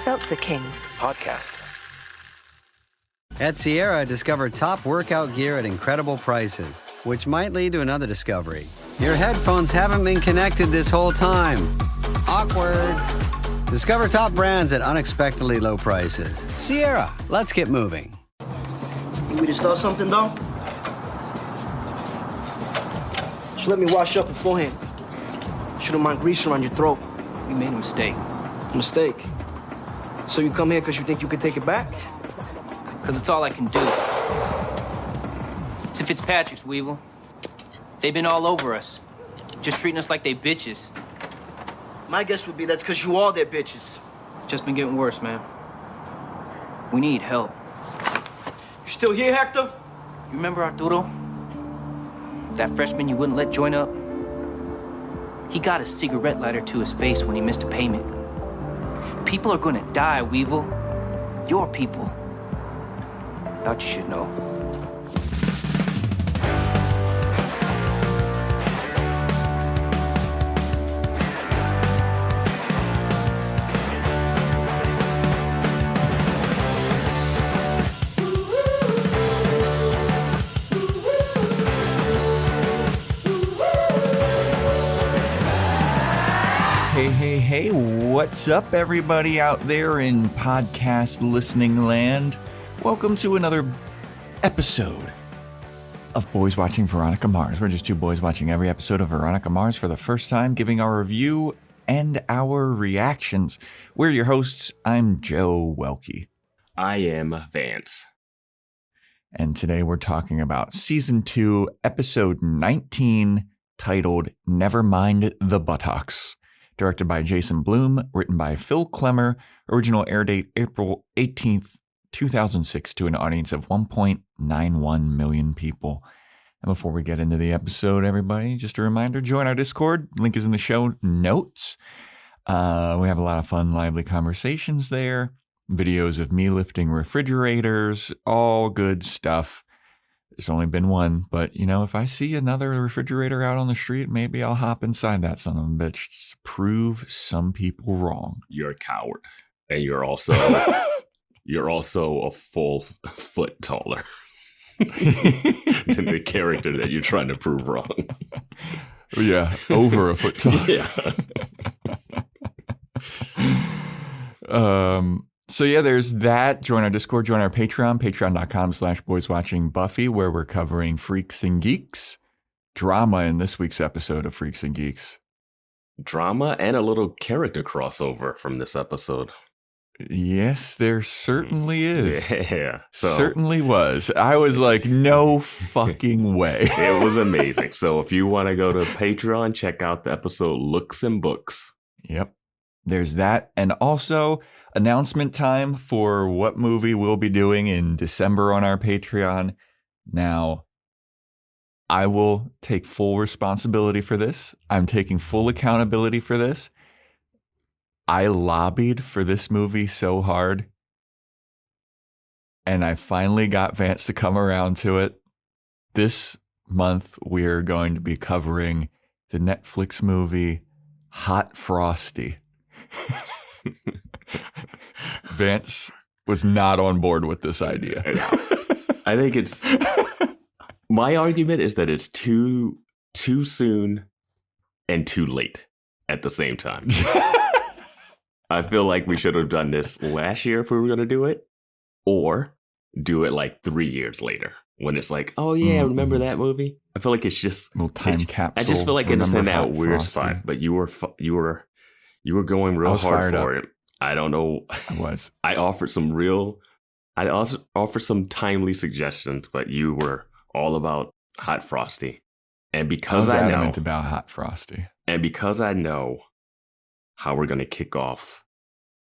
Seltzer Kings. Podcasts. At Sierra, discover top workout gear at incredible prices, which might lead to another discovery. Your headphones haven't been connected this whole time. Awkward. Discover top brands at unexpectedly low prices. Sierra, let's get moving. You ready to start something, though? Just let me wash up beforehand. Shouldn't mind grease around your throat. You made a mistake. Mistake? So you come here because you think you can take it back? Because it's all I can do. It's the Fitzpatrick's, Weevil. They've been all over us. Just treating us like they bitches. My guess would be that's because you are their bitches. Just been getting worse, man. We need help. You still here, Hector? You remember Arturo? That freshman you wouldn't let join up? He got a cigarette lighter to his face when he missed a payment. People are gonna die, Weevil. Your people. Thought you should know. Hey, what's up, everybody out there in podcast listening land? Welcome to another episode of Boys Watching Veronica Mars. We're just two boys watching every episode of Veronica Mars for the first time, giving our review and our reactions. We're your hosts. I'm Joe Welke. I am Vance. And today we're talking about Season 2, Episode 19, titled Nevermind the Buttocks. Directed by Jason Blum, written by Phil Klemmer, original air date April 18th, 2006, to an audience of 1.91 million people. And before we get into the episode, everybody, just a reminder, join our Discord. Link is in the show notes. We have a lot of fun, lively conversations there. Videos of me lifting refrigerators, all good stuff. There's only been one, but, you know, if I see another refrigerator out on the street, maybe I'll hop inside that son of a bitch. Just to prove some people wrong. You're a coward. And you're also a full foot taller than the character that you're trying to prove wrong. Yeah, over a foot taller. Yeah. So yeah, there's that. Join our Discord, join our Patreon, patreon.com/boyswatchingbuffy, where we're covering Freaks and Geeks. Drama in this week's episode of Freaks and Geeks. Drama and a little character crossover from this episode. Yes, there certainly is. Yeah. Certainly was. I was like, no fucking way. It was amazing. So if you want to go to Patreon, check out the episode Looks and Books. Yep. There's that. And also announcement time for what movie we'll be doing in December on our Patreon. Now, I will take full responsibility for this. I'm taking full accountability for this. I lobbied for this movie so hard, and I finally got Vance to come around to it. This month, we're going to be covering the Netflix movie Hot Frosty. Vance was not on board with this idea. I think it's my argument is that it's too soon and too late at the same time. I feel like we should have done this last year if we were going to do it, or do it like 3 years later when it's like, oh yeah, remember that movie? I feel like it's just a little time capsule. I just feel like it's in that weird spot. But you were going real hard for it. I don't know. I was. I also offered some timely suggestions, but you were all about Hot Frosty. And because I know about Hot Frosty. And because I know how we're going to kick off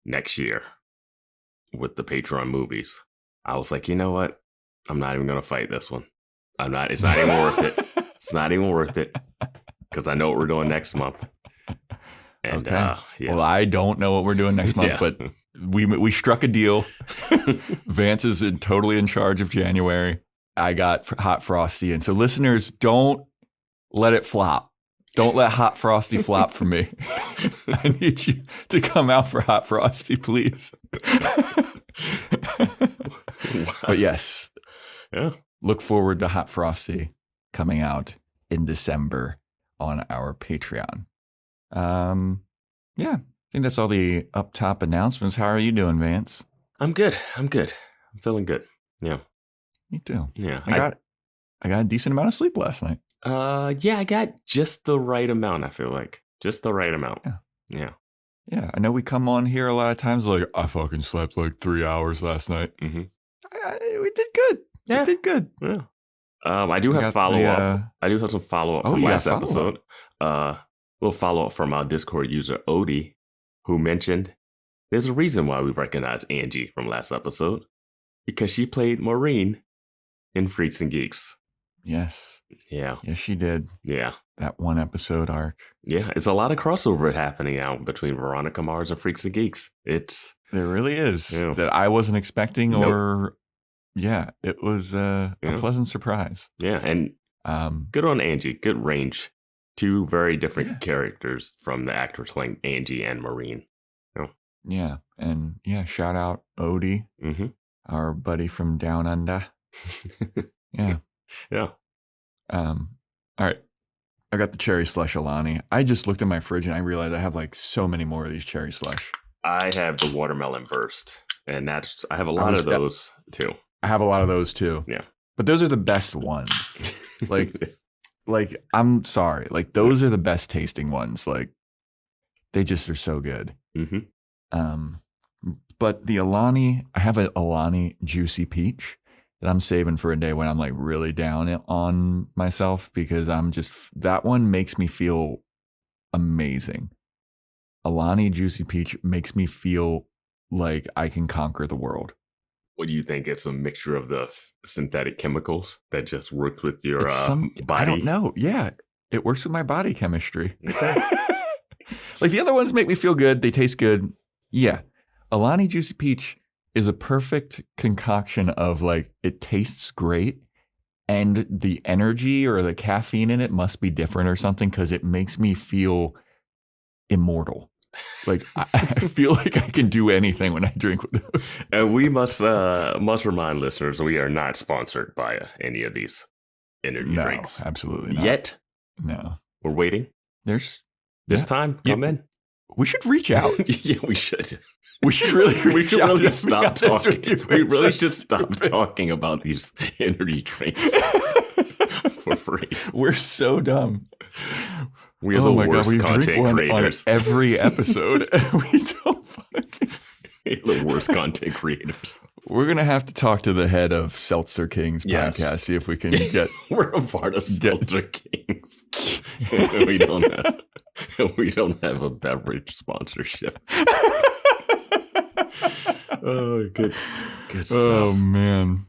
next year with the Patreon movies, I was like, you know what? I'm not even going to fight this one. It's not even worth it. It's not even worth it because I know what we're doing next month. And, okay. Yeah. Well, I don't know what we're doing next month, but we struck a deal. Vance is totally in charge of January. I got Hot Frosty. And so listeners, don't let it flop. Don't let Hot Frosty flop for me. I need you to come out for Hot Frosty, please. But yes, Yeah. look forward to Hot Frosty coming out in December on our Patreon. Yeah, I think that's all the up top announcements. How are you doing, Vance? I'm good. I'm feeling good. Yeah. Me too. Yeah. I got a decent amount of sleep last night. Yeah, I got just the right amount, I feel like. Just the right amount. Yeah. Yeah, I know we come on here a lot of times like, I fucking slept like 3 hours last night. Mm-hmm. We did good. Yeah. We did good. Yeah. I do have follow-up. I do have some follow-up from last episode. Little follow-up from our Discord user, Odie, who mentioned there's a reason why we recognize Angie from last episode. Because she played Maureen in Freaks and Geeks. Yes. Yeah. Yes, she did. Yeah. That one episode arc. Yeah, it's a lot of crossover happening out between Veronica Mars and Freaks and Geeks. There really is. Yeah. That I wasn't expecting Nope. or... Yeah, it was a pleasant surprise. Yeah, and good on Angie. Good range. Two very different characters from the actors playing Angie and Maureen. Yeah, and shout out Odie, our buddy from Down Under. Yeah. Yeah. All right. I got the cherry slush Alani. I just looked in my fridge and I realized I have like so many more of these cherry slush. I have the watermelon burst, and I have a lot of those too. I have a lot of those too. Yeah. But those are the best ones. Like I'm sorry. Like those are the best tasting ones. Like they just are so good. Mm-hmm. But the Alani, I have an Alani Juicy Peach that I'm saving for a day when I'm like really down on myself because that one makes me feel amazing. Alani Juicy Peach makes me feel like I can conquer the world. What do you think? It's a mixture of the synthetic chemicals that just works with your body? I don't know. Yeah, it works with my body chemistry. Okay. Like the other ones make me feel good. They taste good. Yeah. Alani Juicy Peach is a perfect concoction of like, it tastes great and the energy or the caffeine in it must be different or something because it makes me feel immortal. Like I feel like I can do anything when I drink with those. And we must remind listeners we are not sponsored by any of these energy drinks. Absolutely not. Yet. No. We're waiting. There's time. Come in. We should reach out. Yeah, we should. We should really reach out. Really stop talking. We really should stop stupid. talking about these energy drinks for free. We're so dumb. We are the worst content creators. On every episode. We don't fucking... We're the worst content creators. We're going to have to talk to the head of Seltzer Kings podcast, see if we can get... We're a part of Seltzer Kings. we don't have a beverage sponsorship. Oh, good stuff. Oh, man.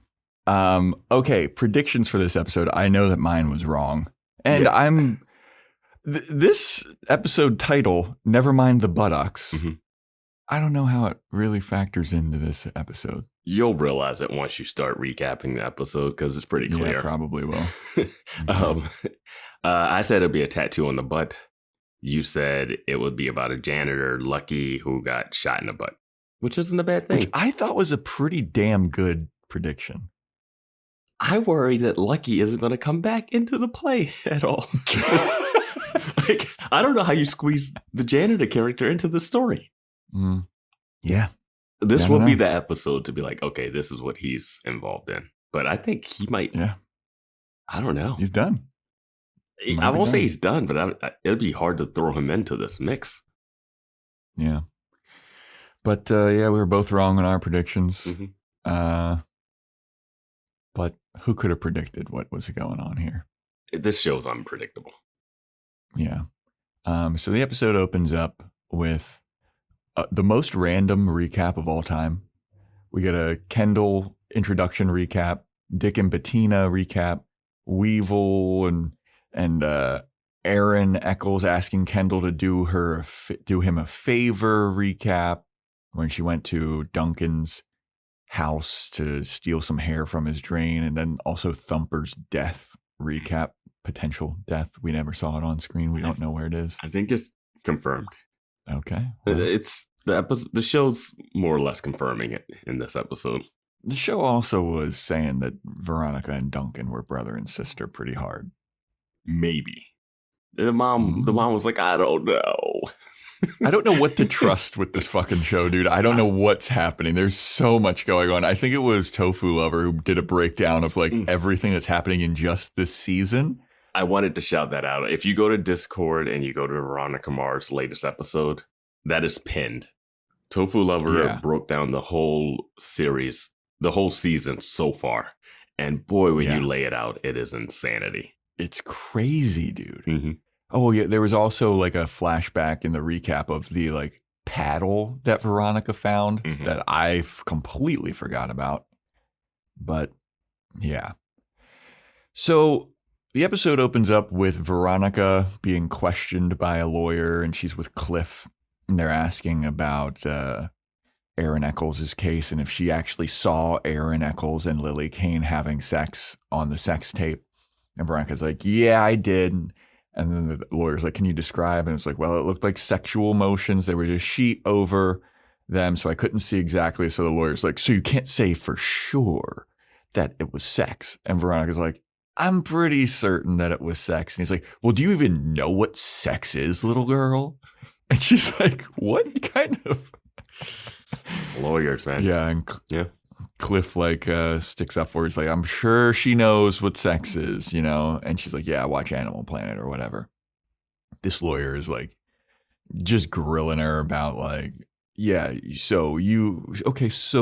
Okay, predictions for this episode. I know that mine was wrong. And this episode title, Nevermind the Buttocks, I don't know how it really factors into this episode. You'll realize it once you start recapping the episode because it's pretty clear. Yeah, probably will. I said it'd be a tattoo on the butt. You said it would be about a janitor, Lucky, who got shot in the butt, which isn't a bad thing. Which I thought was a pretty damn good prediction. I worry that Lucky isn't going to come back into the play at all. Like, I don't know how you squeeze the janitor character into the story. Yeah. This will be the episode to be like, okay, this is what he's involved in. But I think he might. Yeah. I don't know. He's done. I won't say he's done, but it'd be hard to throw him into this mix. Yeah. But we were both wrong on our predictions. But who could have predicted what was going on here? This show's unpredictable. Yeah. So the episode opens up with the most random recap of all time. We get a Kendall introduction recap, Dick and Bettina recap, Weevil and Aaron Eccles asking Kendall to do him a favor recap when she went to Duncan's house to steal some hair from his drain, and then also Thumper's death recap, potential death. We never saw it on screen. We don't know where it is. I think it's confirmed. Okay. Well, the show's more or less confirming it in this episode. The show also was saying that Veronica and Duncan were brother and sister pretty hard. Maybe. The mom was like, I don't know. I don't know what to trust with this fucking show, dude. I don't know what's happening. There's so much going on. I think it was Tofu Lover who did a breakdown of like everything that's happening in just this season. I wanted to shout that out. If you go to Discord and you go to Veronica Mars' latest episode, that is pinned. Tofu Lover broke down the whole series, the whole season so far. And boy, when you lay it out, it is insanity. It's crazy, dude. Mm-hmm. Oh, yeah. There was also like a flashback in the recap of the like paddle that Veronica found that I completely forgot about. But yeah. So the episode opens up with Veronica being questioned by a lawyer, and she's with Cliff, and they're asking about Aaron Eccles' case and if she actually saw Aaron Eccles and Lily Kane having sex on the sex tape. And Veronica's like, yeah, I did. And then the lawyer's like, can you describe? And it's like, well, it looked like sexual motions. There was a sheet over them, so I couldn't see exactly. So the lawyer's like, so you can't say for sure that it was sex. And Veronica's like, I'm pretty certain that it was sex. And he's like, well, do you even know what sex is, little girl? And she's like, what kind of... Lawyers, man. Yeah, and Cliff like sticks up for her. He's like, I'm sure she knows what sex is, you know? And she's like, yeah, watch Animal Planet or whatever. This lawyer is like just grilling her about like, yeah, so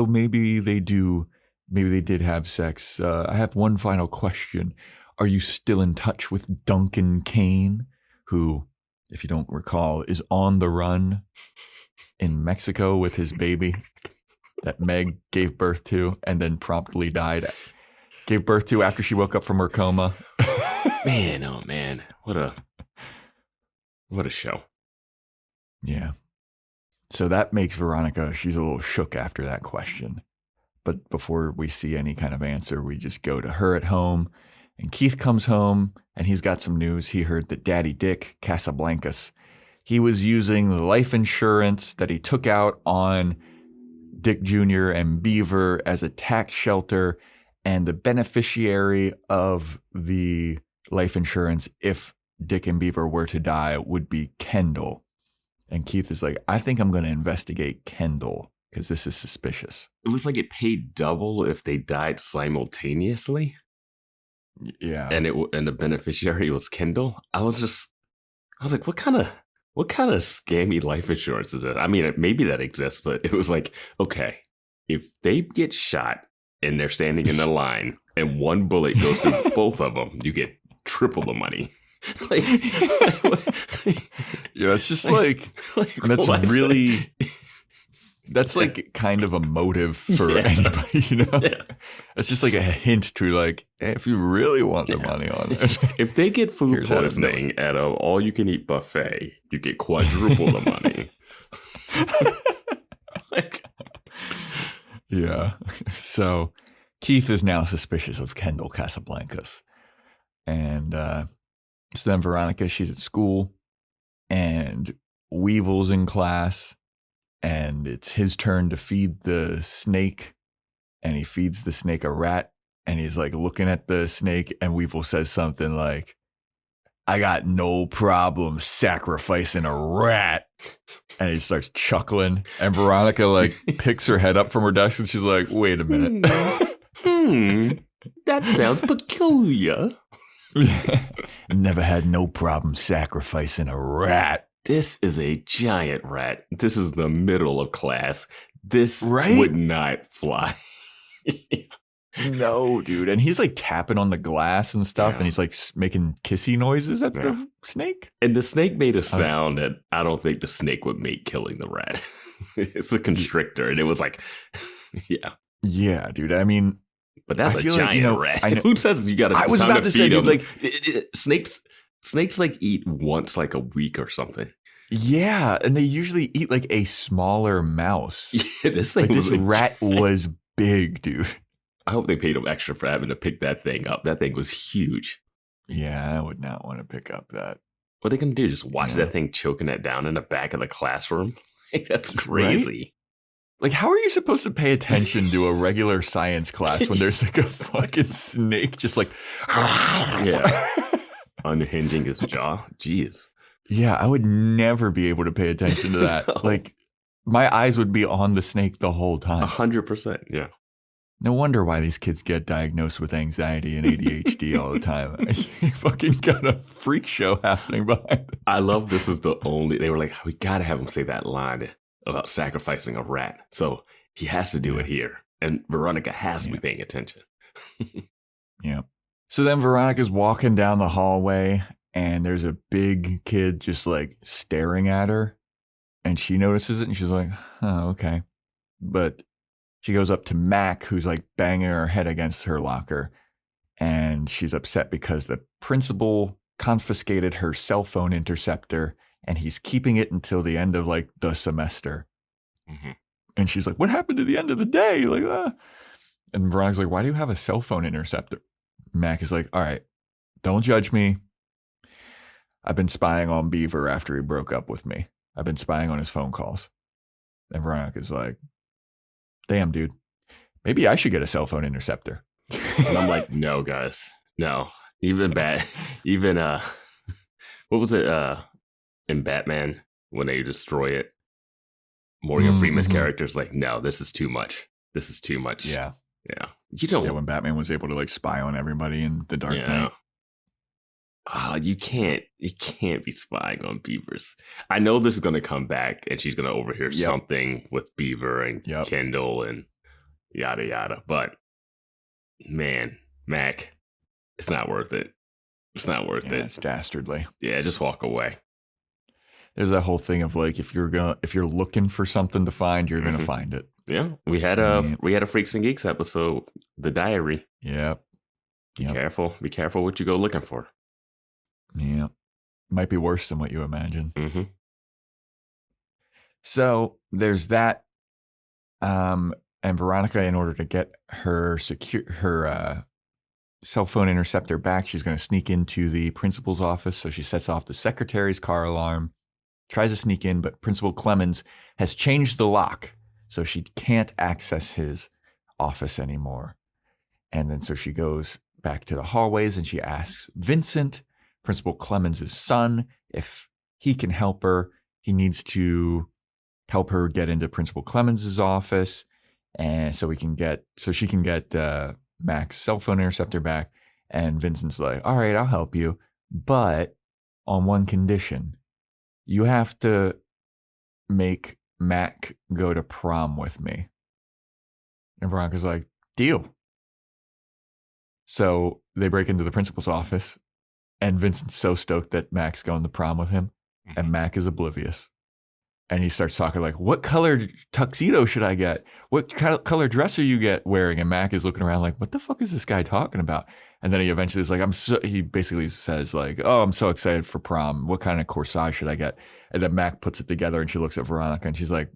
maybe they did have sex. I have one final question. Are you still in touch with Duncan Kane, who, if you don't recall, is on the run in Mexico with his baby that Meg gave birth to and then promptly died. Gave birth to after she woke up from her coma. Man, oh man. What a show. Yeah. So that makes Veronica, she's a little shook after that question. But before we see any kind of answer, we just go to her at home. And Keith comes home and he's got some news. He heard that Daddy Dick Casablancas, he was using the life insurance that he took out on Dick Jr. and Beaver as a tax shelter, and the beneficiary of the life insurance, if Dick and Beaver were to die, would be Kendall. And Keith is like, I think I'm going to investigate Kendall because this is suspicious. It looks like it paid double if they died simultaneously. Yeah. And the beneficiary was Kendall. I was like, what kind of scammy life insurance is it? I mean, maybe that exists, but it was like, okay, if they get shot and they're standing in the line and one bullet goes through both of them, you get triple the money. Yeah, it's just like that's really... That's like kind of a motive for anybody, you know? Yeah. It's just like a hint to like, hey, if you really want the money on it. If they get food poisoning at an all-you-can-eat buffet, you get quadruple the money. Yeah. So Keith is now suspicious of Kendall Casablancas. And so then Veronica, she's at school and Weevil's in class. And it's his turn to feed the snake, and he feeds the snake a rat, and he's like looking at the snake, and Weevil says something like, I got no problem sacrificing a rat. And he starts chuckling, and Veronica like picks her head up from her desk, and she's like, wait a minute. That sounds peculiar. Never had no problem sacrificing a rat. This is a giant rat. This is the middle of class. This would not fly. No, dude. And he's like tapping on the glass and stuff, and he's like making kissy noises at the snake. And the snake made a sound that I don't think the snake would make killing the rat. It's a constrictor, and it was like, Yeah, dude. I mean, but that's a giant rat. Who says you got to? I was about to say, dude, like snakes like eat once like a week or something. Yeah, and they usually eat like a smaller mouse. Yeah, this rat was big, dude. I hope they paid him extra for having to pick that thing up. That thing was huge. Yeah, I would not want to pick up that. What are they going to do? Just watch that thing choking that down in the back of the classroom? Like, that's crazy. Right? Like, how are you supposed to pay attention to a regular science class when there's like a fucking snake just like, yeah, unhinging his jaw? Jeez. Yeah, I would never be able to pay attention to that. No. Like, my eyes would be on the snake the whole time. 100%. Yeah. No wonder why these kids get diagnosed with anxiety and ADHD all the time. You fucking got a freak show happening behind them. I love this is the only, they were like, we got to have him say that line about sacrificing a rat. So he has to do it here. And Veronica has to be paying attention. Yeah. So then Veronica's walking down the hallway and there's a big kid just like staring at her. And she notices it and she's like, oh, okay. But she goes up to Mac, who's like banging her head against her locker. And she's upset because the principal confiscated her cell phone interceptor and he's keeping it until the end of like the semester. Mm-hmm. And she's like, what happened to the end of the day? Like, ah. And Veronica's like, why do you have a cell phone interceptor? Mac is like, all right, don't judge me. I've been spying on Beaver after he broke up with me. I've been spying on his phone calls. And Veronica's like, damn, dude, maybe I should get a cell phone interceptor. And I'm like, no, guys, no. Even what was it in Batman when they destroy it? Morgan Freeman's character's like, no, this is too much. This is too much. Yeah. Yeah. You don't. Yeah, when Batman was able to like spy on everybody in the Dark Knight. You can't be spying on Beavers. I know this is going to come back and she's going to overhear something with Beaver and Kendall and yada, yada. But man, Mac, it's not worth it. It's not worth it. It's dastardly. Yeah, just walk away. There's that whole thing of like, if you're looking for something to find, you're going to find it. Yeah. We had a Freaks and Geeks episode, The Diary. Yep. Be careful. Be careful what you go looking for. Yeah. Might be worse than what you imagine. Mm-hmm. So there's that. And Veronica, in order to get her cell phone interceptor back, she's going to sneak into the principal's office. So she sets off the secretary's car alarm, tries to sneak in, but Principal Clemens has changed the lock. So she can't access his office anymore. And then so she goes back to the hallways and she asks Vincent, Principal Clemens' son, if he can help her. He needs to help her get into Principal Clemens' office, and so she can get Mac's cell phone interceptor back. And Vincent's like, all right, I'll help you, but on one condition. You have to make Mac go to prom with me. And Veronica's like, deal. So they break into the principal's office. And Vincent's so stoked that Mac's going to prom with him. And Mac is oblivious. And he starts talking like, what color tuxedo should I get? What color dress are you wearing? And Mac is looking around like, what the fuck is this guy talking about? And then he eventually is like, he basically says like, oh, I'm so excited for prom. What kind of corsage should I get? And then Mac puts it together and she looks at Veronica and she's like,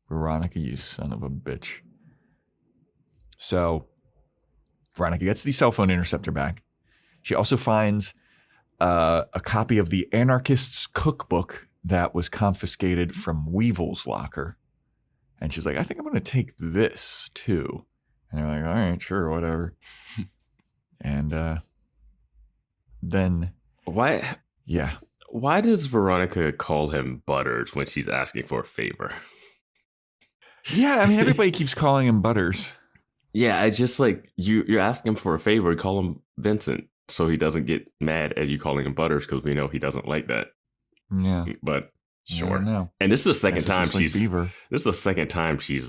Veronica, you son of a bitch. So Veronica gets the cell phone interceptor back. She also finds a copy of the Anarchist's Cookbook that was confiscated from Weevil's locker. And she's like, I think I'm going to take this too. And they're like, all right, sure, whatever. And then... Why? Yeah. Why does Veronica call him Butters when she's asking for a favor? Yeah, I mean, everybody keeps calling him Butters. Yeah, I just like, you're asking him for a favor, call him Vincent. So he doesn't get mad at you calling him Butters because we know he doesn't like that. Yeah. But sure. No. And this is the second time Beaver. This is the second time she's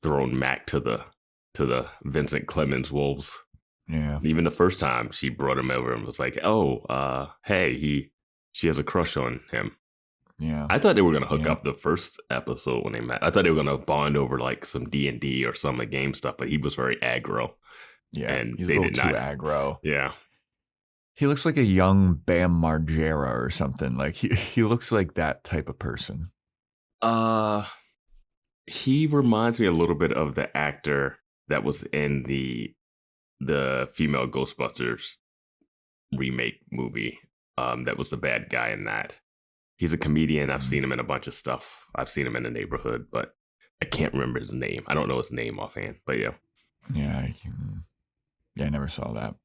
thrown Mac to the Vincent Clemens wolves. Yeah. Even the first time she brought him over and was like, oh, hey, she has a crush on him. Yeah. I thought they were gonna hook up the first episode when they met. I thought they were gonna bond over like some D&D or some of the game stuff, but he was very aggro. Yeah, and he's they a little did too not. aggro. Yeah. He looks like a young Bam Margera or something. Like he looks like that type of person. He reminds me a little bit of the actor that was in the female Ghostbusters remake movie. That was the bad guy in that. He's a comedian. I've seen him in a bunch of stuff. I've seen him in The Neighborhood, but I can't remember his name. I don't know his name offhand, but yeah. Yeah, I never saw that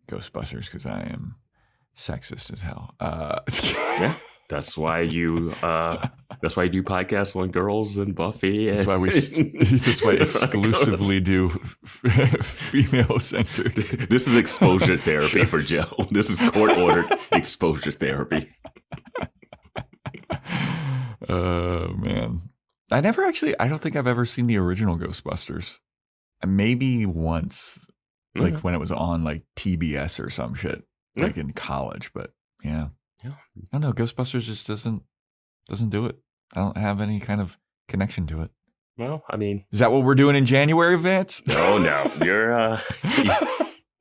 Ghostbusters because I am sexist as hell. Yeah, that's why you do podcasts on girls and Buffy. And that's why exclusively do female centered. This is exposure therapy for Joe. This is court ordered exposure therapy. Oh man, I don't think I've ever seen the original Ghostbusters. Maybe once, like when it was on like TBS or some shit, like in college. But yeah, I don't know. Ghostbusters just doesn't do it. I don't have any kind of connection to it. Well, I mean, is that what we're doing in January, Vance? No, you're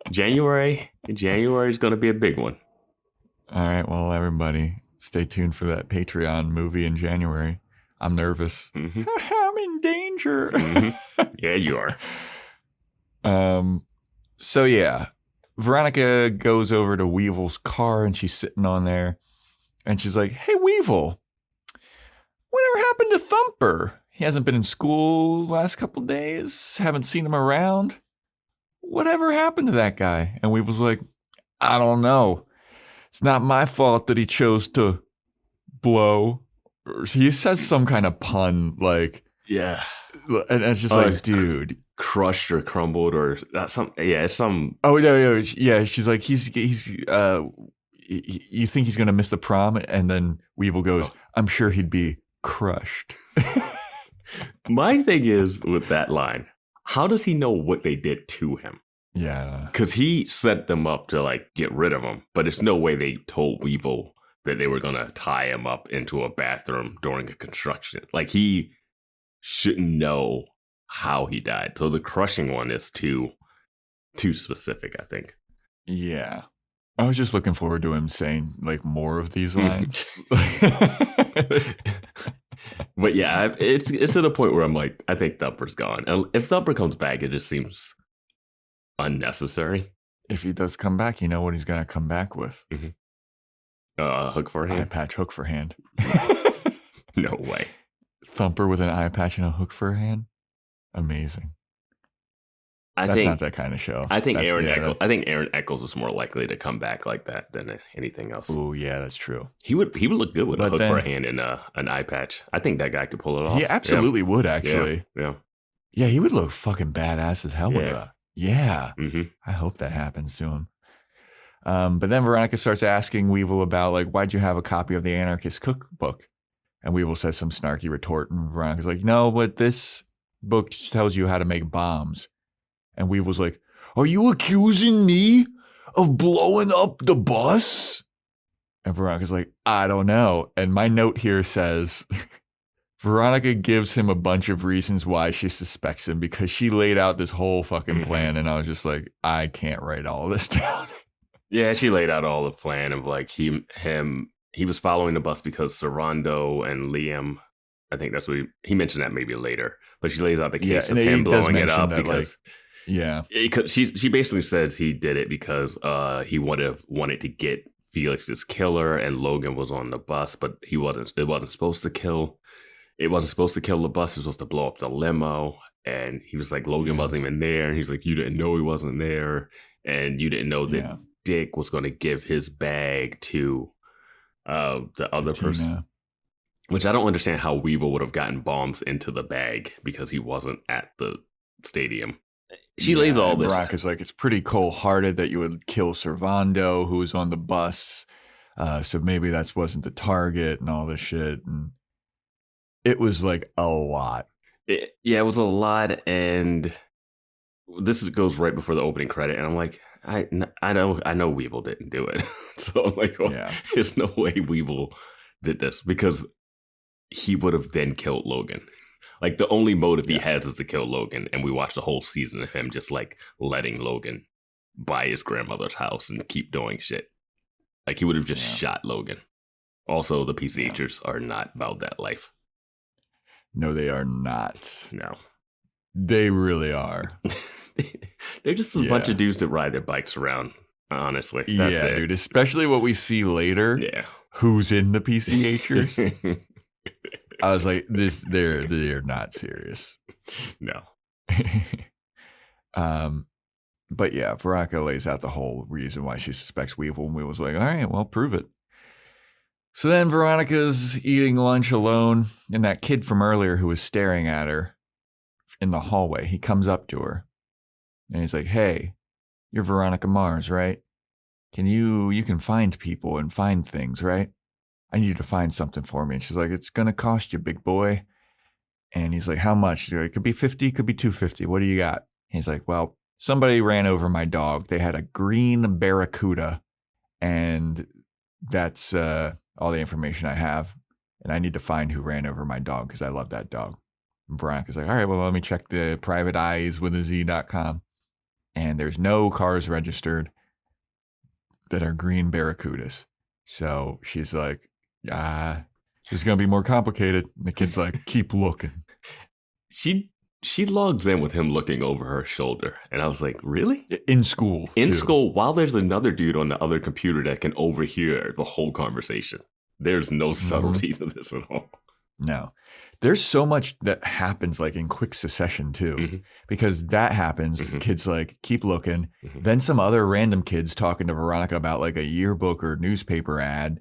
January. January is going to be a big one. All right, well, everybody, stay tuned for that Patreon movie in January. I'm nervous. Mm-hmm. I'm in danger. Mm-hmm. Yeah, you are. So yeah, Veronica goes over to Weevil's car and she's sitting on there and she's like, "Hey, Weevil, whatever happened to Thumper? He hasn't been in school the last couple days. Haven't seen him around. Whatever happened to that guy?" And Weevil's like, "I don't know. It's not my fault that he chose to blow." He says some kind of pun, like, yeah, and it's just like, dude, crushed or crumbled or some. Yeah, it's some. Oh yeah. She's like, he's. You think he's gonna miss the prom? And then Weevil goes, "I'm sure he'd be crushed." My thing is with that line, how does he know what they did to him? Yeah, because he set them up to like get rid of him, but it's no way they told Weevil that they were gonna tie him up into a bathroom during a construction. Like, he shouldn't know how he died. So the crushing one is too specific, I think. Yeah. I was just looking forward to him saying like more of these lines. But yeah, it's to the point where I'm like, I think Thumper's gone. And if Thumper comes back, it just seems unnecessary. If he does come back, you know what he's gonna come back with? Mm-hmm. Hook for hand. Eye patch, hook for hand. No way. Thumper with an eye patch and a hook for a hand. Amazing. That's not that kind of show. I think Aaron Eccles is more likely to come back like that than anything else. Oh yeah, that's true. He would look good with a hook for a hand and an eye patch. I think that guy could pull it off. He absolutely would, actually. Yeah, he would look fucking badass as hell with that. Yeah. Mm-hmm. I hope that happens to him. But then Veronica starts asking Weevil about, like, why'd you have a copy of the Anarchist Cookbook? And Weevil says some snarky retort, and Veronica's like, "No, but this book just tells you how to make bombs." And Weevil's like, "Are you accusing me of blowing up the bus?" And Veronica's like, "I don't know." And my note here says, Veronica gives him a bunch of reasons why she suspects him, because she laid out this whole fucking plan, and I was just like, I can't write all this down. Yeah, she laid out all the plan of like he was following the bus because Sarando and Liam, I think that's what he mentioned that maybe later, but she lays out the case of him blowing it up because she basically says he did it because he wanted to get Felix's killer, and Logan was on the bus, but it wasn't supposed to kill. It wasn't supposed to kill the bus. It was supposed to blow up the limo. And he was like, Logan wasn't even there. And he's like, you didn't know he wasn't there. And you didn't know that Dick was going to give his bag to the other person. Which I don't understand how Weevil would have gotten bombs into the bag because he wasn't at the stadium. She lays all this. Veronica's like, it's pretty cold-hearted that you would kill Servando, who was on the bus. So maybe that wasn't the target and all this shit. And it was like a lot. It was a lot. And this goes right before the opening credit. And I'm like, I know Weevil didn't do it. So I'm like, there's no way Weevil did this, because he would have then killed Logan. Like, the only motive he has is to kill Logan. And we watched the whole season of him just like letting Logan buy his grandmother's house and keep doing shit. Like, he would have just shot Logan. Also, the PCHers are not about that life. No, they are not. No. They really are. They're just a bunch of dudes that ride their bikes around, honestly. That's it. Dude. Especially what we see later. Yeah. who's in the PCHers. I was like, they're not serious. No. But yeah, Veronica lays out the whole reason why she suspects Weevil, and Weevil's like, all right, well, prove it. So then Veronica's eating lunch alone, and that kid from earlier who was staring at her in the hallway, he comes up to her, and he's like, hey, you're Veronica Mars, right? You can find people and find things, right? I need you to find something for me. And she's like, it's going to cost you, big boy. And he's like, how much? She's like, it could be 50, could be 250. What do you got? He's like, well, somebody ran over my dog. They had a green barracuda, and that's all the information I have. And I need to find who ran over my dog because I love that dog. And Veronica's like, all right, well, let me check the private eyes with a Z.com. And there's no cars registered that are green barracudas. So she's like, this is going to be more complicated. And the kid's like, keep looking. She logs in with him looking over her shoulder. And I was like, really? In school. In school, while there's another dude on the other computer that can overhear the whole conversation. There's no subtlety to this at all. No. There's so much that happens like in quick succession too, because that happens. Kids like keep looking. Then some other random kids talking to Veronica about like a yearbook or newspaper ad.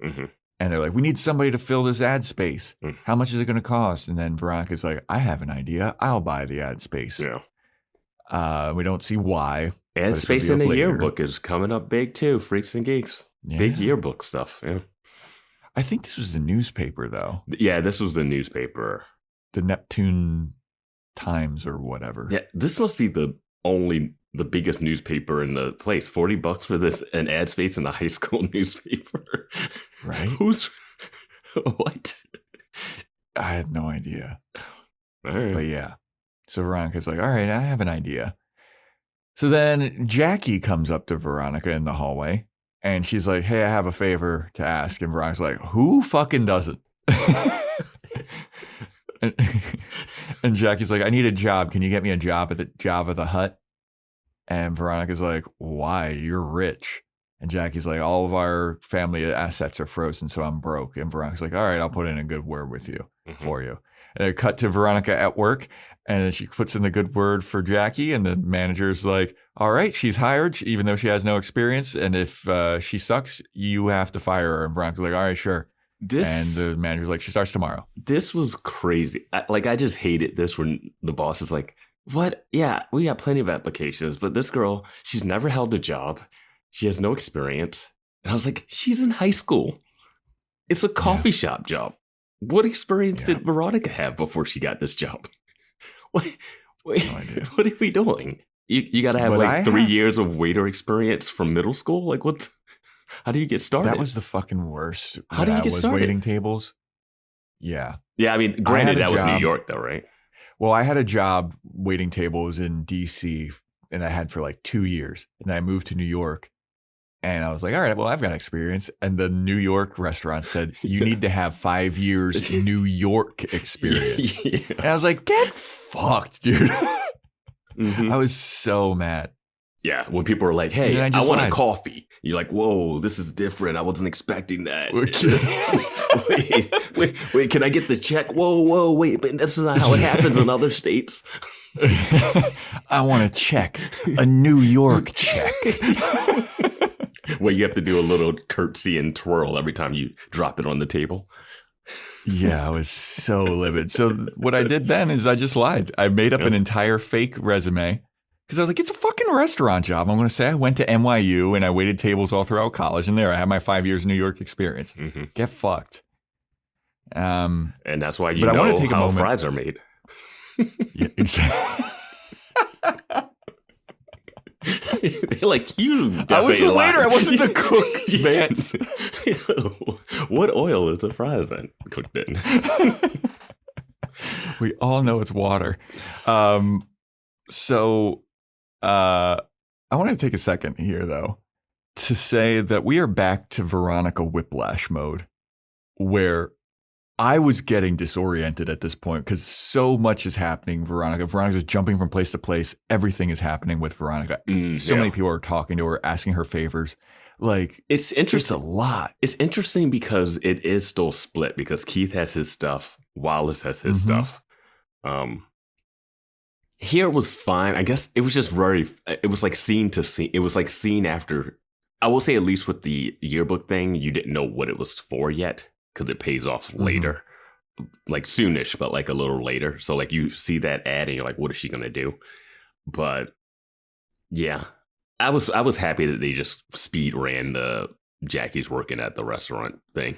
And they're like, we need somebody to fill this ad space. How much is it going to cost? And then Veronica's like, I have an idea. I'll buy the ad space. Yeah. We don't see why. Ad space in the yearbook is coming up big too. Freaks and Geeks. Yeah. Big yearbook stuff. Yeah. I think this was the newspaper though. Yeah, this was the newspaper. The Neptune Times or whatever. Yeah, this must be the biggest newspaper in the place. $40 for an ad space in a high school newspaper. Right? What? I had no idea. All right. But yeah. So Veronica's like, all right, I have an idea. So then Jackie comes up to Veronica in the hallway and she's like, hey, I have a favor to ask. And Veronica's like, who fucking doesn't? And Jackie's like, I need a job. Can you get me a job at the Java the Hutt? And Veronica's like, why? You're rich. And Jackie's like, all of our family assets are frozen, so I'm broke. And Veronica's like, all right, I'll put in a good word with you for you. And they cut to Veronica at work, and then she puts in the good word for Jackie, and the manager's like, all right, she's hired, even though she has no experience. And if she sucks, you have to fire her. And Veronica's like, all right, sure. And the manager's like, she starts tomorrow. This was crazy. I just hated this when the boss is like, what? Yeah, we got plenty of applications, but this girl, she's never held a job. She has no experience. And I was like, she's in high school. It's a coffee shop job. What experience did Veronica have before she got this job? Wait, no idea. What are we doing? You got to have 3 years of waiter experience from middle school? Like, what's... How do you get started? That was the fucking worst. How do you get started? Waiting tables. Yeah. Yeah, I mean, granted, that was New York though, right? Well, I had a job waiting tables in DC, and I had for like 2 years. And I moved to New York, and I was like, all right, well, I've got experience. And the New York restaurant said, you need to have 5 years New York experience. And I was like, get fucked, dude. I was so mad. Yeah, when people are like, hey, I want a coffee. You're like, whoa, this is different. I wasn't expecting that. wait, can I get the check? Whoa, wait, but that's not how it happens in other states. I want a check, a New York check. Where you have to do a little curtsy and twirl every time you drop it on the table. Yeah, I was so livid. So what I did then is I just lied. I made up an entire fake resume. Because I was like, it's a fucking restaurant job. I'm going to say I went to NYU and I waited tables all throughout college. And there I had my 5 years New York experience. Get fucked. And that's why you know how fries are made. Yeah, exactly. They're like, I was the waiter. I wasn't the cook, Vance. What oil is the fries cooked in? We all know it's water. So I want to take a second here, though, to say that we are back to Veronica Whiplash mode, where I was getting disoriented at this point because so much is happening. Veronica's jumping from place to place. Everything is happening with Veronica. So many people are talking to her, asking her favors. Like, It's it's interesting. a lot. It's interesting because it is still split because Keith has his stuff, Wallace has his stuff. Here it was fine. I guess it was just it was like scene to scene. It was like scene after, I will say at least with the yearbook thing, you didn't know what it was for yet because it pays off later. Like soonish, but like a little later. So like you see that ad and you're like, what is she going to do? But yeah, I was happy that they just speed ran the Jackie's working at the restaurant thing.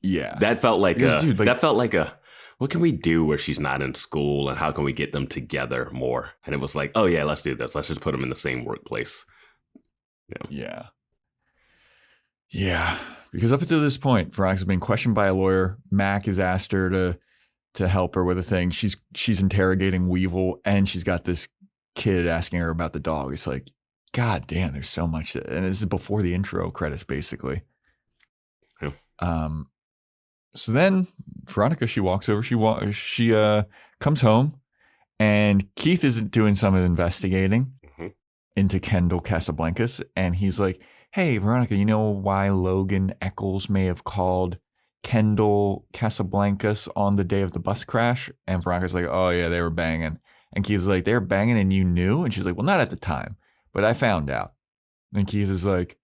Yeah. That felt like Because, dude, like- that felt like a, what can we do where she's not in school and how can we get them together more? And it was like, oh yeah, let's do this. Let's just put them in the same workplace. Yeah. Yeah. Because up until this point, Veronica's been questioned by a lawyer. Mac has asked her to help her with a thing. She's interrogating Weevil, and she's got this kid asking her about the dog. It's like, God damn, there's so much. And this is before the intro credits, basically. Yeah. So then Veronica, she walks over. She comes home, and Keith is doing some investigating into Kendall Casablancas, and he's like, hey, Veronica, you know why Logan Eccles may have called Kendall Casablancas on the day of the bus crash? And Veronica's like, oh, yeah, they were banging. And Keith's like, they were banging and you knew? And she's like, well, not at the time, but I found out. And Keith is like,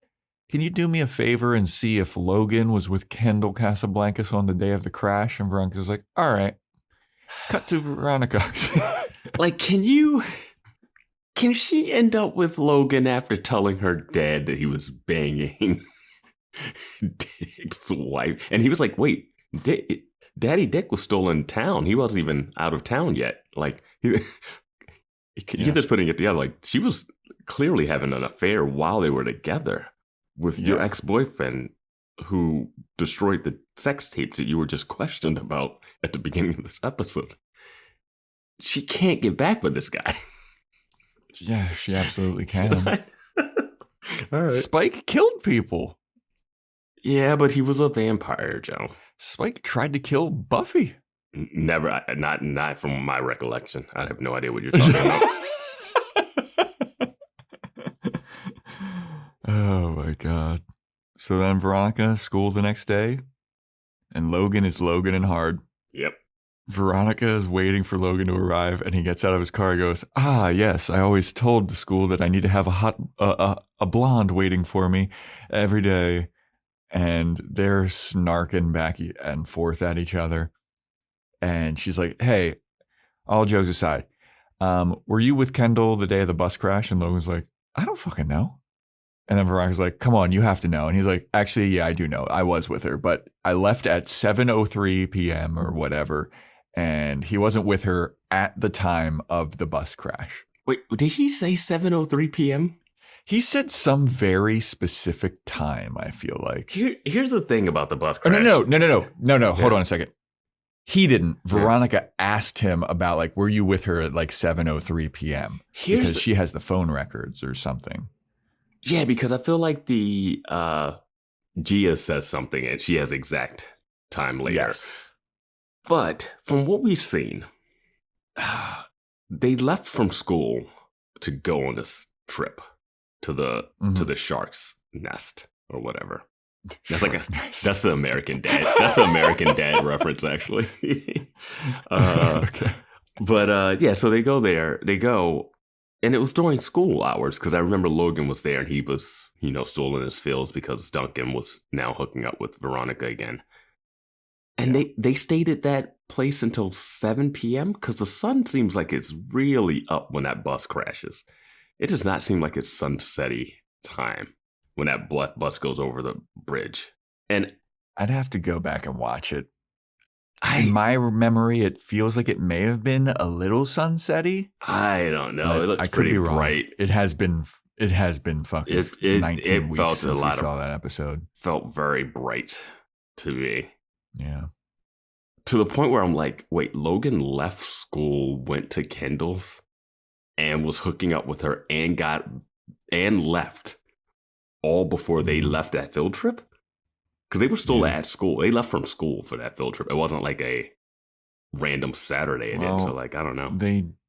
can you do me a favor and see if Logan was with Kendall Casablancas on the day of the crash? And Veronica's like, all right. Cut to Veronica. Like, can she end up with Logan after telling her dad that he was banging Dick's wife? And he was like, wait, Daddy Dick was still in town. He wasn't even out of town yet. Like, you're just putting it together. Like, she was clearly having an affair while they were together with your ex-boyfriend who destroyed the sex tapes that you were just questioned about at the beginning of this episode. She can't get back with this guy. Yeah, she absolutely can. All right. Spike killed people. Yeah, but he was a vampire, Joe. Spike tried to kill Buffy. Never, not from my recollection. I have no idea what you're talking about. Oh my God. So then Veronica, school the next day, and Logan is Logan and hard. Yep. Veronica is waiting for Logan to arrive, and he gets out of his car and goes, ah, yes, I always told the school that I need to have a blonde waiting for me every day. And they're snarking back and forth at each other. And she's like, hey, all jokes aside, were you with Kendall the day of the bus crash? And Logan's like, I don't fucking know. And then Veronica's like, come on, you have to know. And he's like, actually, yeah, I do know. I was with her, but I left at 7:03 p.m. or whatever. And he wasn't with her at the time of the bus crash. Wait, did he say 7:03 p.m.? He said some very specific time, I feel like. Here's the thing about the bus crash. Oh, no. Hold on a second. He didn't. Veronica asked him about, like, were you with her at like 7:03 p.m.? Because she has the phone records or something. Yeah, because I feel like the Gia says something and she has exact time later. Yes. But from what we've seen, they left from school to go on this trip to the shark's nest or whatever. That's that's the American Dad. That's the American Dad reference, actually. Okay. But yeah, so they go there. They go, and it was during school hours because I remember Logan was there and he was, still in his feels because Duncan was now hooking up with Veronica again. And they stayed at that place until 7 p.m. because the sun seems like it's really up when that bus crashes. It does not seem like it's sunsetty time when that bus goes over the bridge. And I'd have to go back and watch it. In my memory, it feels like it may have been a little sunsetty. I don't know. It looks pretty bright. It has been fucking 19 weeks felt since we saw that episode. Felt very bright to me. Yeah. To the point where I'm like, wait, Logan left school, went to Kendall's, and was hooking up with her and left all before they left that field trip? Because they were still at school. They left from school for that field trip. It wasn't like a random Saturday. So like, I don't know.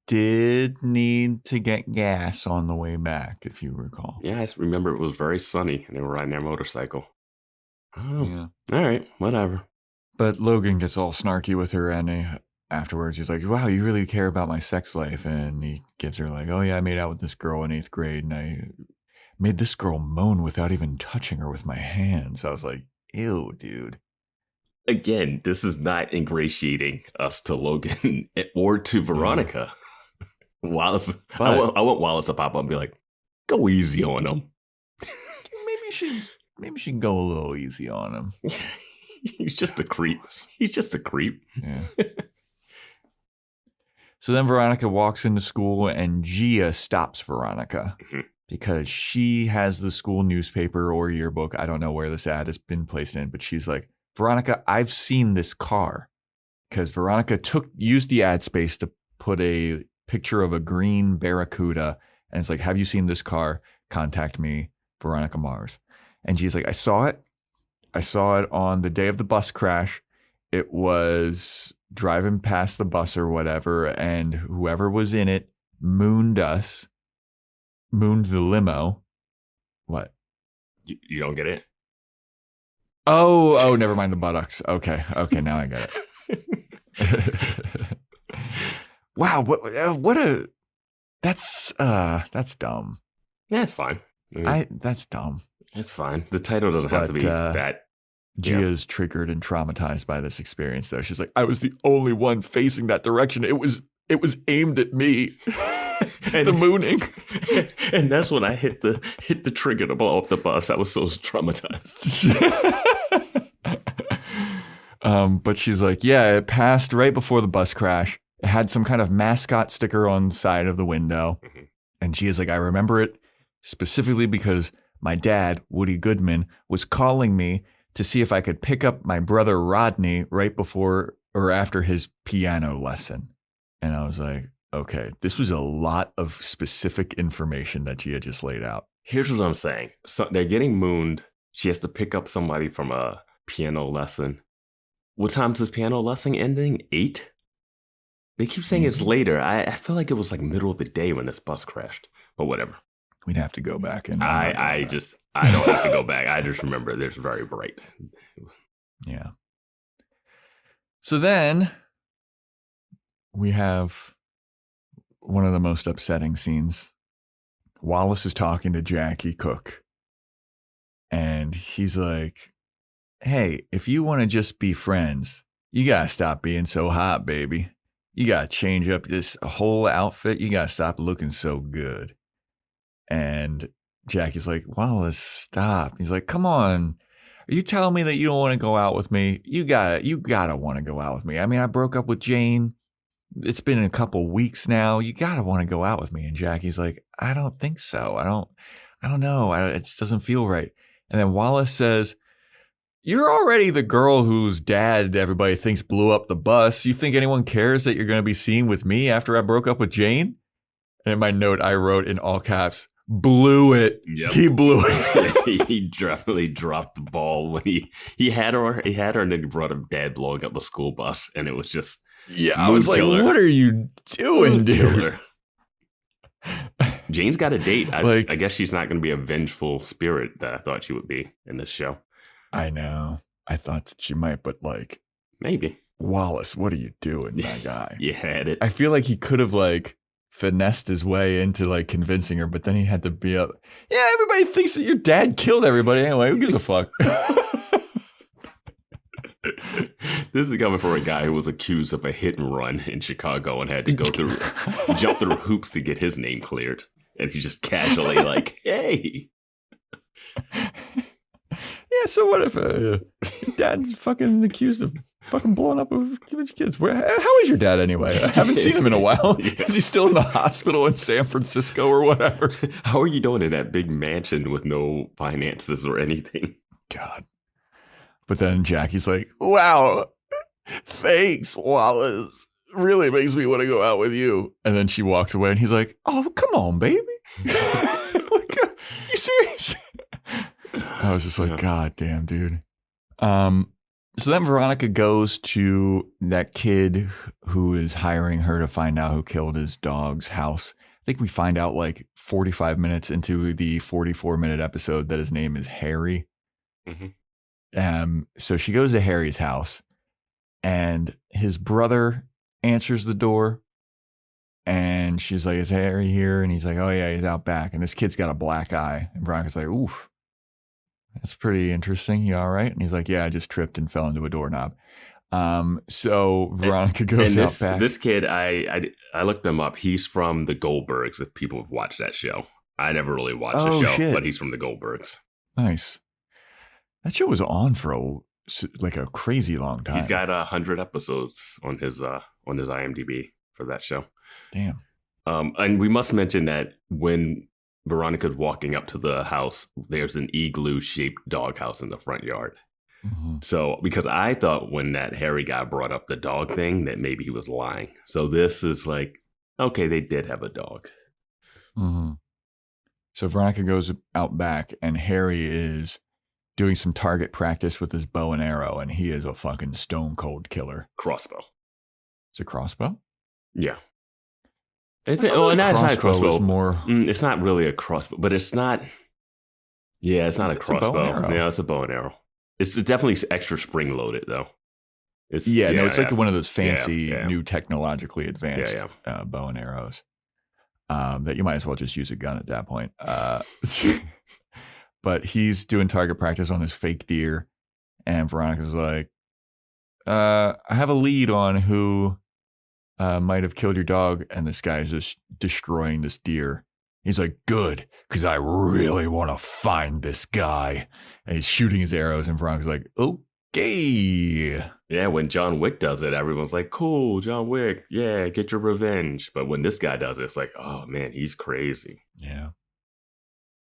did need to get gas on the way back, if you recall. Yeah, I just remember it was very sunny and they were riding their motorcycle. Oh, Yeah. all right, whatever. But Logan gets all snarky with her, and afterwards he's like, wow, you really care about my sex life. And he gives her like, oh yeah, I made out with this girl in 8th grade, and I made this girl moan without even touching her with my hands. I was like, ew, dude. Again, this is not ingratiating us to Logan or to Veronica. Wallace, I want Wallace to pop up and be like, go easy on him. Maybe she can go a little easy on him. He's just a creep. He's just a creep. Yeah. So then Veronica walks into school, and Gia stops Veronica because she has the school newspaper or yearbook. I don't know where this ad has been placed in, but she's like, Veronica, I've seen this car. Because Veronica used the ad space to put a picture of a green Barracuda, and it's like, have you seen this car? Contact me, Veronica Mars. And she's like, I saw it. I saw it on the day of the bus crash. It was driving past the bus or whatever, and whoever was in it mooned the limo. What? You don't get it? Oh, never mind the buttocks. Okay, now I get it. Wow, that's dumb. Yeah, it's fine. That's dumb. It's fine. The title doesn't have to be that. Gia's triggered and traumatized by this experience, though. She's like, I was the only one facing that direction. It was aimed at me. And the mooning. And that's when I hit the trigger to blow up the bus. I was so traumatized. But she's like, yeah, it passed right before the bus crash. It had some kind of mascot sticker on the side of the window. Mm-hmm. And Gia's like, I remember it specifically because my dad, Woody Goodman, was calling me to see if I could pick up my brother Rodney right before or after his piano lesson. And I was like, okay, this was a lot of specific information that Gia just laid out. Here's what I'm saying. So they're getting mooned. She has to pick up somebody from a piano lesson. What time's this piano lesson ending? 8? They keep saying it's later. I feel like it was like middle of the day when this bus crashed. But whatever. We'd have to go back. And I don't have to go back. I just remember it's very bright. Yeah. So then we have one of the most upsetting scenes. Wallace is talking to Jackie Cook. And he's like, hey, if you want to just be friends, you got to stop being so hot, baby. You got to change up this whole outfit. You got to stop looking so good. And Jackie's like, Wallace, stop. He's like, come on. Are you telling me that you don't want to go out with me? You gotta want to go out with me. I mean, I broke up with Jane. It's been a couple weeks now. You gotta want to go out with me. And Jackie's like, I don't think so. I don't know. It just doesn't feel right. And then Wallace says, you're already the girl whose dad everybody thinks blew up the bus. You think anyone cares that you're going to be seen with me after I broke up with Jane? And in my note, I wrote in all caps, blew it. Yep. He blew it. He definitely dropped the ball when he had her, and then he brought up dad blowing up a school bus, and it was just I was like, what are you doing, dude? Jane's got a date. I guess she's not going to be a vengeful spirit that I thought she would be in this show. I know. I thought that she might, but like, maybe. Wallace, what are you doing, my guy? You had it. I feel like he could have finessed his way into convincing her, but then he had to be up. Yeah, everybody thinks that your dad killed everybody anyway. Who gives a fuck? This is coming from a guy who was accused of a hit and run in Chicago and had to jump through hoops to get his name cleared. And he's just casually like, hey. Yeah, so what if your dad's fucking accused of fucking blowing up a bunch of kids? How is your dad anyway? I haven't seen him in a while. Yeah. Is he still in the hospital in San Francisco or whatever? How are you doing in that big mansion with no finances or anything? God. But then Jackie's like, wow, thanks, Wallace. Really makes me want to go out with you. And then she walks away and he's like, oh, come on, baby. You serious? I was just like, God damn, dude. So then Veronica goes to that kid who is hiring her to find out who killed his dog's house. I think we find out like 45 minutes into the 44-minute episode that his name is Harry. So she goes to Harry's house and his brother answers the door and she's like, is Harry here? And he's like, oh yeah, he's out back. And this kid's got a black eye. And Veronica's like, oof. That's pretty interesting. You all right? And he's like, yeah, I just tripped and fell into a doorknob. So Veronica goes out back. This kid, I looked him up. He's from the Goldbergs, if people have watched that show. I never really watched the show, but he's from the Goldbergs. Nice. That show was on for a crazy long time. He's got 100 episodes on his IMDb for that show. Damn. And we must mention that when Veronica's walking up to the house, there's an igloo-shaped doghouse in the front yard. So, because I thought when that Harry guy brought up the dog thing that maybe he was lying. So this is like, okay, they did have a dog. So Veronica goes out back and Harry is doing some target practice with his bow and arrow, and he is a fucking stone cold killer. Crossbow. It's a crossbow? Yeah. It's not a crossbow. More... it's not really a crossbow, but it's not. Yeah, it's not a crossbow. Yeah, it's a bow and arrow. It's definitely extra spring loaded though. It's like one of those fancy, new technologically advanced bow and arrows that you might as well just use a gun at that point. But he's doing target practice on his fake deer, and Veronica's like, I have a lead on who might have killed your dog, and this guy is just destroying this deer. He's like, good, because I really want to find this guy. And he's shooting his arrows, and Veronica's like, okay. Yeah, when John Wick does it, everyone's like, cool, John Wick, yeah, get your revenge. But when this guy does it, it's like, oh man, he's crazy. Yeah.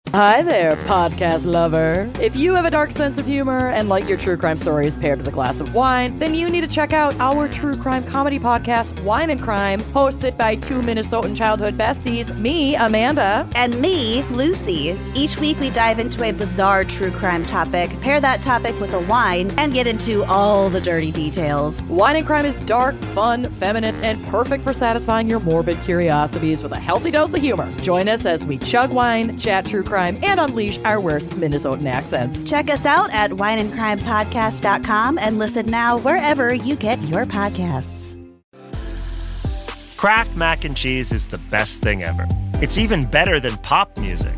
Hi there, podcast lover. If you have a dark sense of humor and like your true crime stories paired with a glass of wine, then you need to check out our true crime comedy podcast, Wine and Crime, hosted by two Minnesotan childhood besties, me, Amanda. And me, Lucy. Each week we dive into a bizarre true crime topic, pair that topic with a wine, and get into all the dirty details. Wine and Crime is dark, fun, feminist, and perfect for satisfying your morbid curiosities with a healthy dose of humor. Join us as we chug wine, chat true crime, and unleash our worst Minnesotan accents. Check us out at wineandcrimepodcast.com and listen now wherever you get your podcasts. Kraft mac and cheese is the best thing ever. It's even better than pop music.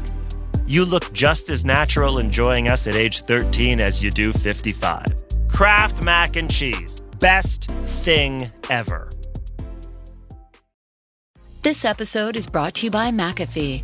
You look just as natural enjoying us at age 13 as you do 55. Kraft mac and cheese. Best thing ever. This episode is brought to you by McAfee.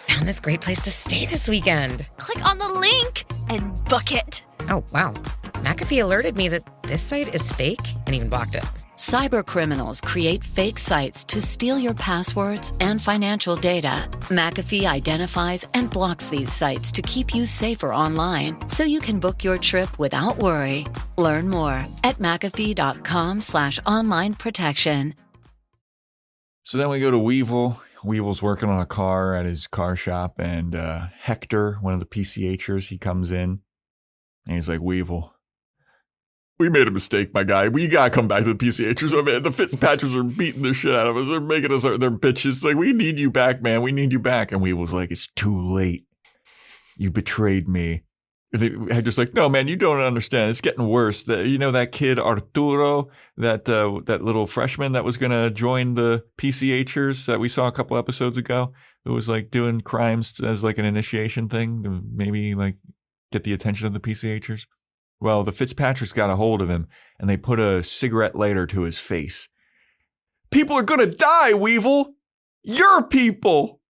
Found this great place to stay this weekend. Click on the link and book it. Oh, wow. McAfee alerted me that this site is fake and even blocked it. Cyber criminals create fake sites to steal your passwords and financial data. McAfee identifies and blocks these sites to keep you safer online so you can book your trip without worry. Learn more at McAfee.com/online protection. So then we go to Weevil. Weevil's working on a car at his car shop, and Hector, one of the PCHers, he comes in, and he's like, Weevil, we made a mistake, my guy. We gotta come back to the PCHers. Oh, man, the Fitzpatrick's are beating the shit out of us. They're making us their bitches. Like, we need you back, man. We need you back. And Weevil's like, it's too late. You betrayed me. Hector's like, no, man, you don't understand. It's getting worse. That kid Arturo, that little freshman that was going to join the PCHers that we saw a couple episodes ago, who was like doing crimes as like an initiation thing to maybe like get the attention of the PCHers. Well, the Fitzpatricks got a hold of him and they put a cigarette lighter to his face. People are going to die, Weevil. Your people.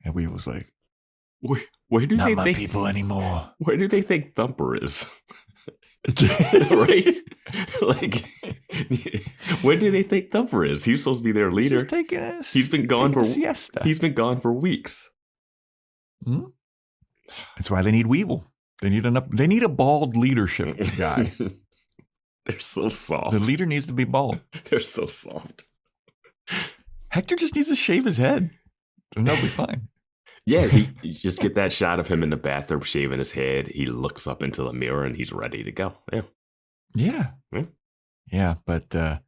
And Weevil's like, Where do not they my think people anymore? Where do they think Thumper is? Right? Like, where do they think Thumper is? He's supposed to be their leader. He's been gone for siesta. He's been gone for weeks. That's why they need Weevil. They need a bald leadership guy. They're so soft. The leader needs to be bald. They're so soft. Hector just needs to shave his head, and they'll be fine. Yeah, you just get that shot of him in the bathroom shaving his head. He looks up into the mirror and he's ready to go. Yeah. Yeah. Yeah, but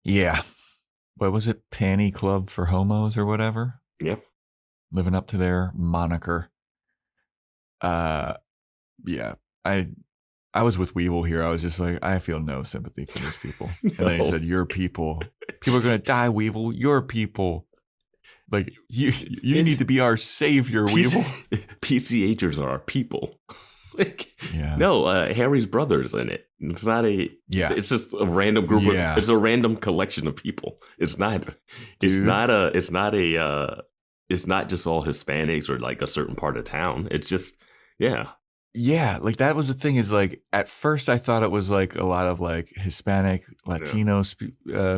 yeah. What was it? Panty Club for Homos or whatever? Yep. Living up to their moniker. Yeah. I was with Weevil here. I was just like, I feel no sympathy for these people. No. And then he said, your people. People are going to die, Weevil. Your people. Like, you need to be our savior, Weevil. PCHers are our people. No, Harry's brother's in it. It's not a. Yeah. It's just a random group. Yeah. It's a random collection of people. It's not just all Hispanics or like a certain part of town. It's just, yeah. Yeah, like that was the thing is like at first I thought it was like a lot of like Hispanic, Latino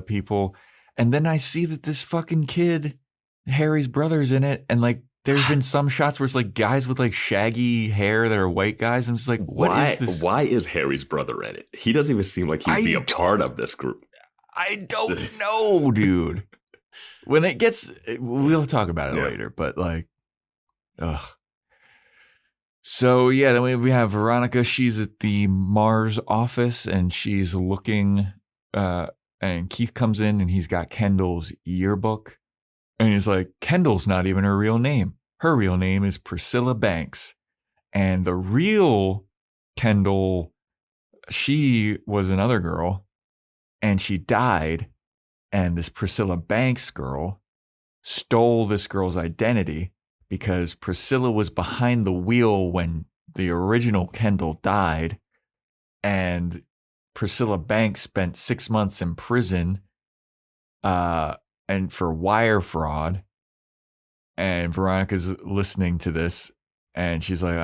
people. And then I see that this fucking kid, Harry's brother's in it. And like there's been some shots where it's like guys with like shaggy hair that are white guys. I'm just like, what is this? Why is Harry's brother in it? He doesn't even seem like he'd be a part of this group. I don't know, dude. When it gets, we'll talk about it later, but like, ugh. So, yeah, then we have Veronica. She's at the Mars office, and she's looking, and Keith comes in, and he's got Kendall's yearbook. And he's like, Kendall's not even her real name. Her real name is Priscilla Banks. And the real Kendall, she was another girl, and she died. And this Priscilla Banks girl stole this girl's identity, because Priscilla was behind the wheel when the original Kendall died, and Priscilla Banks spent 6 months in prison and for wire fraud. And Veronica's listening to this, and she's like,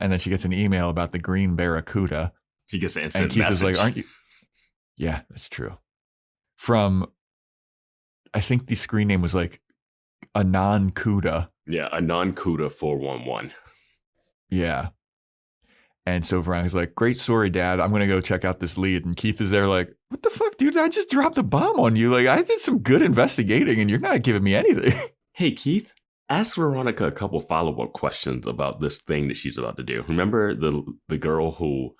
and then she gets an email about the green barracuda. She gets an instant and Keith message. Is like, aren't you? Yeah, that's true. From, I think the screen name was like Anon Kuda. Yeah, Anon Kuda 411. Yeah. And so Veronica's like, great story, Dad. I'm going to go check out this lead. And Keith is there like, what the fuck, dude? I just dropped a bomb on you. Like, I did some good investigating, and you're not giving me anything. Hey, Keith, ask Veronica a couple follow-up questions about this thing that she's about to do. Remember the girl who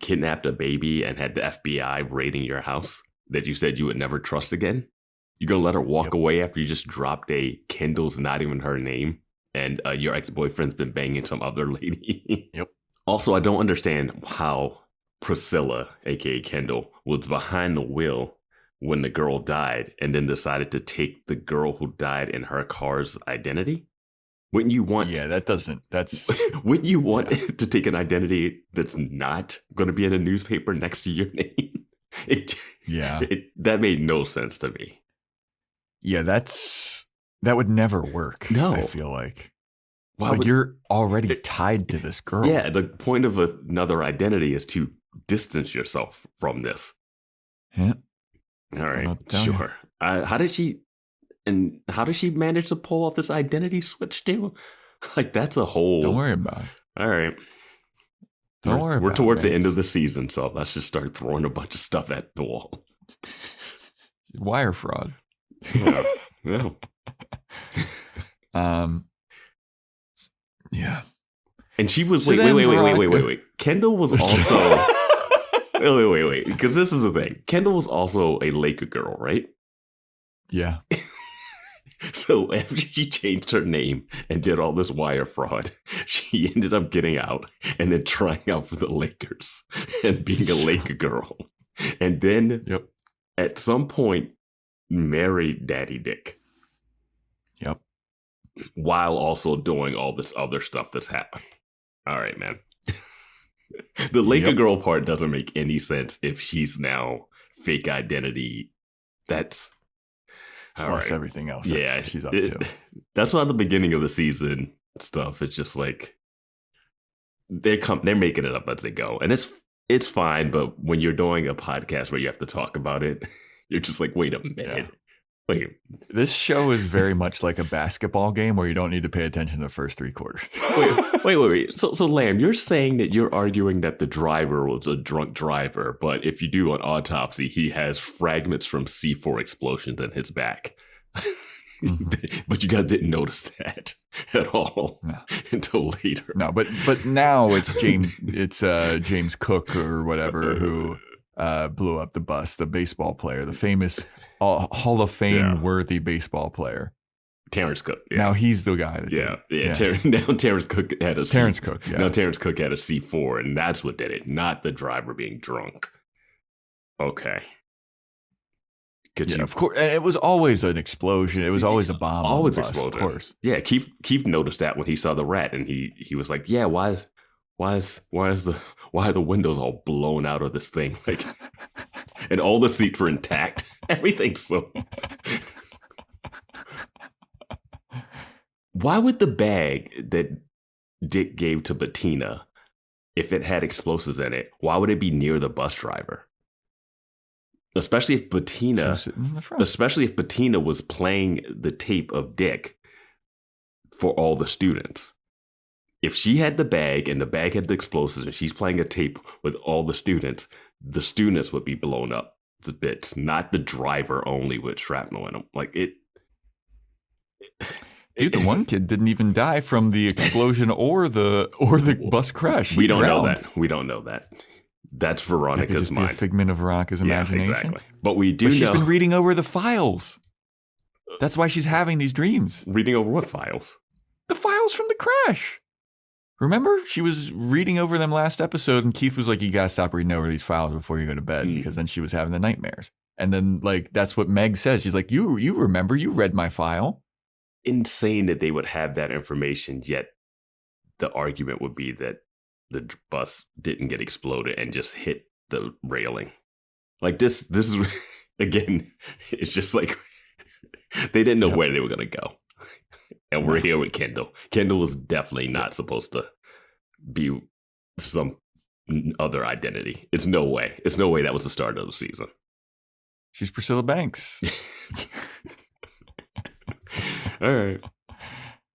kidnapped a baby and had the FBI raiding your house that you said you would never trust again? You gonna let her walk away after you just dropped a Kendall's not even her name, and your ex-boyfriend's been banging some other lady? Yep. Also, I don't understand how Priscilla, aka Kendall, was behind the wheel when the girl died and then decided to take the girl who died in her car's identity. Wouldn't you want... Yeah, that's... Wouldn't you want to take an identity that's not going to be in a newspaper next to your name? That made no sense to me. Yeah, that would never work. No. I feel like. Well, you're already tied to this girl. Yeah, the point of another identity is to distance yourself from this. Yeah. All right, sure. How did she manage to pull off this identity switch too? Like, that's a whole... Don't worry about it. All right. Don't worry about it. We're towards the end of the season, so let's just start throwing a bunch of stuff at the wall. Wire fraud. Yeah. Yeah. And she was wait. Kendall was also wait. Because this is the thing. Kendall was also a Laker girl, right? Yeah. So after she changed her name and did all this wire fraud, she ended up getting out and then trying out for the Lakers and being a Laker girl. And then at some point married Daddy Dick. Yep. While also doing all this other stuff that's happened. All right, man. The Laker girl part doesn't make any sense if she's now fake identity. That's plus everything else. Yeah, she's up to. That's why the beginning of the season stuff, it's just like they're making it up as they go, and it's fine. But when you're doing a podcast where you have to talk about it, you're just like, wait a minute. Yeah. Wait. This show is very much like a basketball game where you don't need to pay attention to the first 3 quarters. Wait. So Lamb, you're saying that you're arguing that the driver was a drunk driver, but if you do an autopsy, he has fragments from C4 explosions in his back. But you guys didn't notice that at all until later. No, but now it's James Cook or whatever who blew up the bus, the baseball player, the famous Hall of Fame worthy baseball player. Terrence Cook. Yeah. Now he's the guy. Now Terrence Cook had a Terrence Cook. Yeah. Now Terrence Cook had a C4, and that's what did it, not the driver being drunk. Okay. Of course, and it was always an explosion. It was always a bomb. Always on the bus, exploded. Of course. Yeah, Keith noticed that when he saw the rat, and he was like, "Yeah, why are the windows all blown out of this thing? Like, and all the seats were intact. Everything's so." Why would the bag that Dick gave to Bettina, if it had explosives in it, why would it be near the bus driver? Especially if Bettina was playing the tape of Dick for all the students. If she had the bag and the bag had the explosives and she's playing a tape with all the students would be blown up to bits, not the driver only with shrapnel in them. Like it. Dude, the one kid didn't even die from the explosion or the bus crash. We don't know that. That's Veronica's mind. A figment of Veronica's imagination. Exactly. But we do know. She's been reading over the files. That's why she's having these dreams. Reading over what files? The files from the crash. Remember? She was reading over them last episode, and Keith was like, you gotta stop reading over these files before you go to bed, because then she was having the nightmares. And then, like, that's what Meg says. She's like, you remember, you read my file. Insane that they would have that information, yet the argument would be that the bus didn't get exploded and just hit the railing. Like this is again, it's just like they didn't know where they were gonna go. And we're here with Kendall. Kendall was definitely not supposed to be some other identity. It's no way that was the start of the season. She's Priscilla Banks. All right.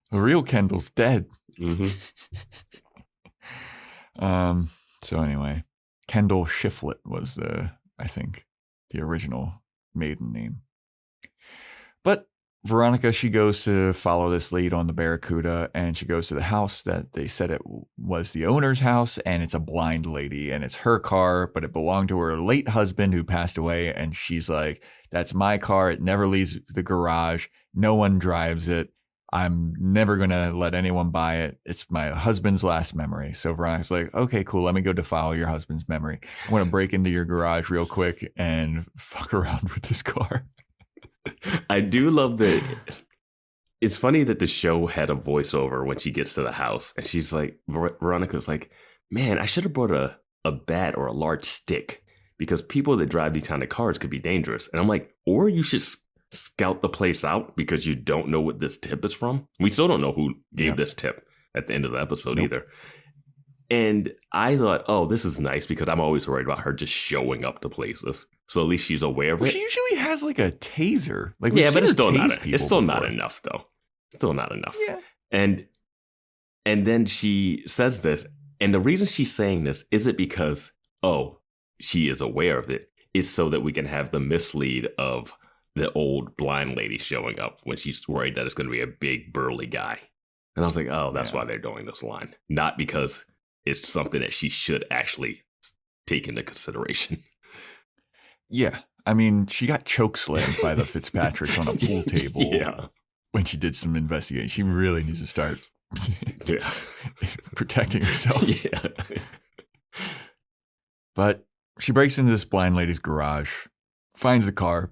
The real Kendall's dead. Mm-hmm. So anyway, Kendall Shiflett was I think the original maiden name. But Veronica, she goes to follow this lead on the Barracuda, and she goes to the house that they said it was the owner's house, and it's a blind lady, and it's her car, but it belonged to her late husband who passed away. And she's like, that's my car. It never leaves the garage. No one drives it. I'm never going to let anyone buy it. It's my husband's last memory. So Veronica's like, okay, cool. Let me go defile your husband's memory. I want to break into your garage real quick and fuck around with this car. I do love that. It's funny that the show had a voiceover when she gets to the house, and she's like, Veronica's like, man, I should have brought a bat or a large stick, because people that drive these kind of cars could be dangerous. And I'm like, or you should scout the place out, because you don't know what this tip is from. We still don't know who gave this tip at the end of the episode either. And I thought, oh, this is nice, because I'm always worried about her just showing up to places. So at least she's aware of it. She usually has like a taser. Like, yeah, but it's still not enough, though. Still not enough. Yeah. And then she says this, and the reason she's saying this isn't because, oh, she is aware of it. It's so that we can have the mislead of the old blind lady showing up when she's worried that it's going to be a big burly guy. And I was like, oh, that's why they're doing this line. Not because it's something that she should actually take into consideration. Yeah. I mean, she got chokeslammed by the Fitzpatricks on a pool table when she did some investigation. She really needs to start protecting herself. Yeah. But she breaks into this blind lady's garage, finds the car.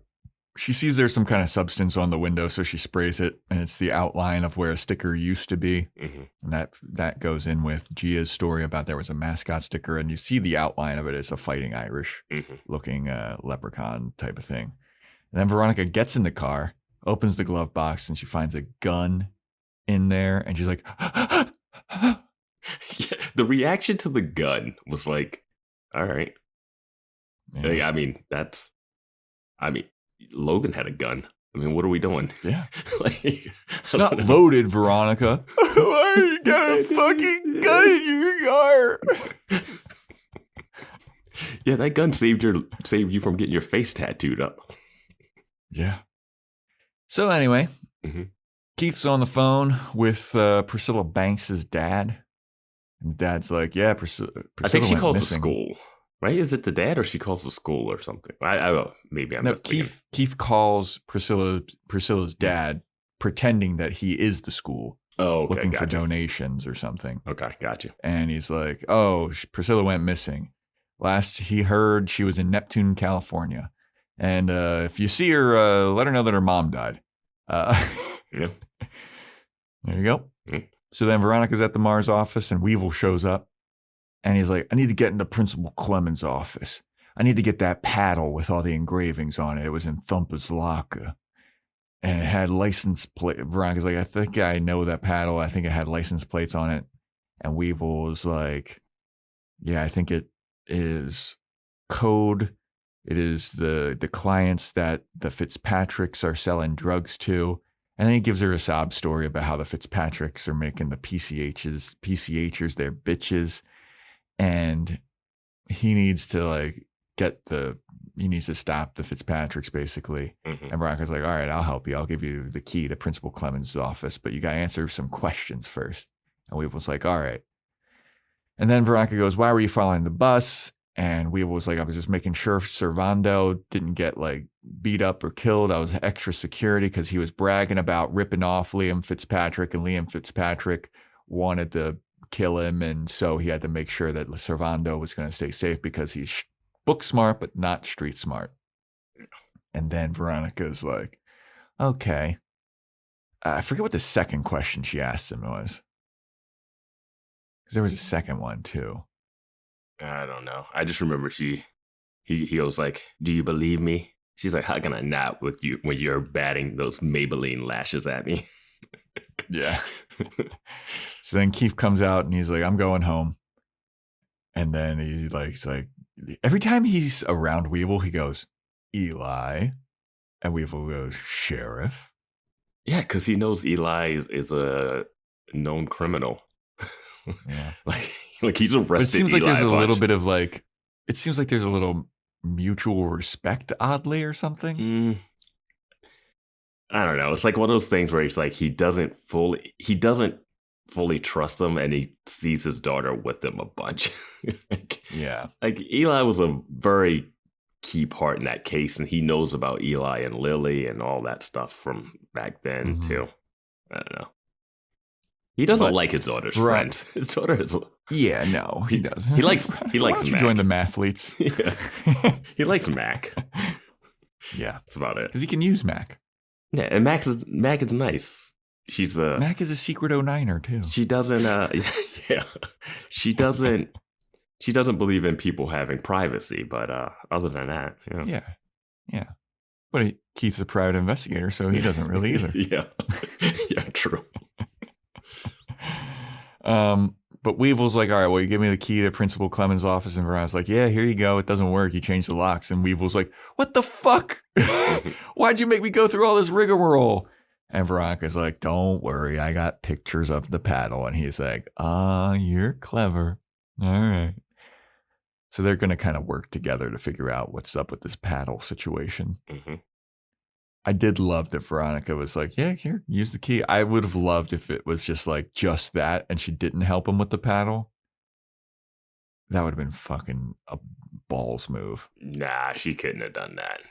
She sees there's some kind of substance on the window, so she sprays it, and it's the outline of where a sticker used to be. Mm-hmm. And that goes in with Gia's story about there was a mascot sticker, and you see the outline of it. It's a Fighting Irish looking leprechaun type of thing. And then Veronica gets in the car, opens the glove box, and she finds a gun in there, and she's like, the reaction to the gun was like, all right. Yeah. I mean, Logan had a gun. I mean, what are we doing? Yeah. It's not loaded, Veronica. Why you got a fucking gun in your car? Yeah, that gun saved you from getting your face tattooed up. Yeah. So anyway, Mm-hmm. Keith's on the phone with Priscilla Banks' dad. And Dad's like, yeah, Priscilla I think she went calls missing. the school, right? Is it the dad or she calls the school or something? Maybe I'm just thinking. Keith calls Priscilla's dad, pretending that he is the school, looking for donations or something. Okay, got you. And he's like, oh, Priscilla went missing. Last he heard, she was in Neptune, California. And if you see her, let her know that her mom died. Yeah. There you go. Mm. So then Veronica's at the Mars office and Weevil shows up. And he's like, I need to get into Principal Clemens' office. I need to get that paddle with all the engravings on it. It was in Thumper's locker. And it had license plate. Veronica's like, I think I know that paddle. I think it had license plates on it. And Weevil was like, yeah, I think it is code. It is the clients that the Fitzpatricks are selling drugs to. And then he gives her a sob story about how the Fitzpatricks are making the PCHers their bitches. And he needs to he needs to stop the Fitzpatricks basically. Mm-hmm. And Veronica's like, all right, I'll help you. I'll give you the key to Principal Clemens' office, but you got to answer some questions first. And Weevil's like, all right. And then Veronica goes, why were you following the bus? And Weevil was like, I was just making sure Servando didn't get beat up or killed. I was extra security because he was bragging about ripping off Liam Fitzpatrick, and Liam Fitzpatrick wanted to kill him. And so he had to make sure that Servando was going to stay safe because he's book smart, but not street smart. And then Veronica's like, okay. I forget what the second question she asked him was. Because there was a second one too. I don't know. I just remember he was like, do you believe me? She's like, how can I not with you when you're batting those Maybelline lashes at me? Yeah. So then Keith comes out and he's like, I'm going home. And then he's like, every time he's around Weevil, he goes, Eli. And Weevil goes, Sheriff. Yeah, because he knows Eli is a known criminal. Yeah. Like he's arrested. But it seems like Eli there's a little bit of it seems like there's a little mutual respect, oddly, or something. I don't know. It's like one of those things where he's like, he doesn't fully trust him, and he sees his daughter with him a bunch. Yeah. Like Eli was a very key part in that case, and he knows about Eli and Lily and all that stuff from back then too. I don't know. He doesn't like his daughter's friends. His daughter is. Yeah, no, he doesn't. He likes Mac. Join the mathletes. Yeah. He likes Mac. Yeah, that's about it. Because he can use Mac. Yeah, and Mac is nice. She's Mac is a secret 09er too. She doesn't. Yeah, she doesn't believe in people having privacy. But other than that, yeah. But Keith's a private investigator, so he doesn't really either. Yeah, true. But Weevil's like, all right, well, you give me the key to Principal Clemens' office. And Veronica's like, yeah, here you go. It doesn't work. You changed the locks. And Weevil's like, what the fuck? Why'd you make me go through all this rigmarole? And Veronica's like, don't worry. I got pictures of the paddle. And he's like, you're clever. All right. So they're going to kind of work together to figure out what's up with this paddle situation. Mm-hmm. I did love that Veronica was like, yeah, here, use the key. I would have loved if it was just that and she didn't help him with the paddle. That would have been fucking a balls move. Nah, she couldn't have done that.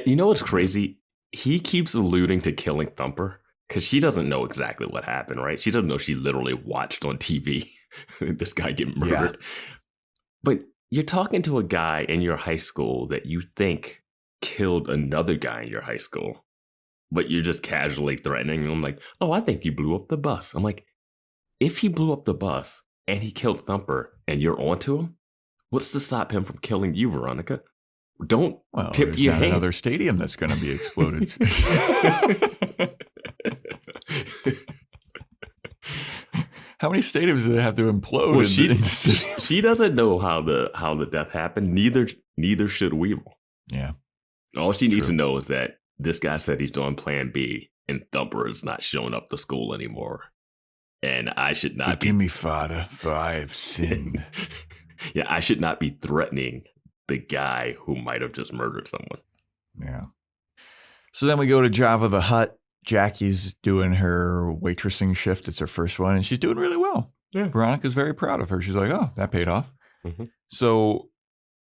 You know what's crazy? He keeps alluding to killing Thumper because she doesn't know exactly what happened, right? She doesn't know she literally watched on TV this guy get murdered. Yeah. But you're talking to a guy in your high school that you think killed another guy in your high school, but you're just casually threatening him. I'm like, oh, I think you blew up the bus. I'm like, if he blew up the bus and he killed Thumper and you're onto him, what's to stop him from killing you, Veronica? Don't tip your hand. Another stadium that's going to be exploded. How many stadiums do they have to implode? Well, she doesn't know how the death happened. Neither should Weevil. Yeah. All she needs to know is that this guy said he's on plan B and Thumper is not showing up to school anymore. And I should not Forgive me, Father, for I have sinned. Yeah, I should not be threatening the guy who might have just murdered someone. Yeah. So then we go to Jabba the Hutt, Jackie's doing her waitressing shift. It's her first one, and she's doing really well. Yeah. Veronica's very proud of her. She's like, oh, that paid off. Mm-hmm. So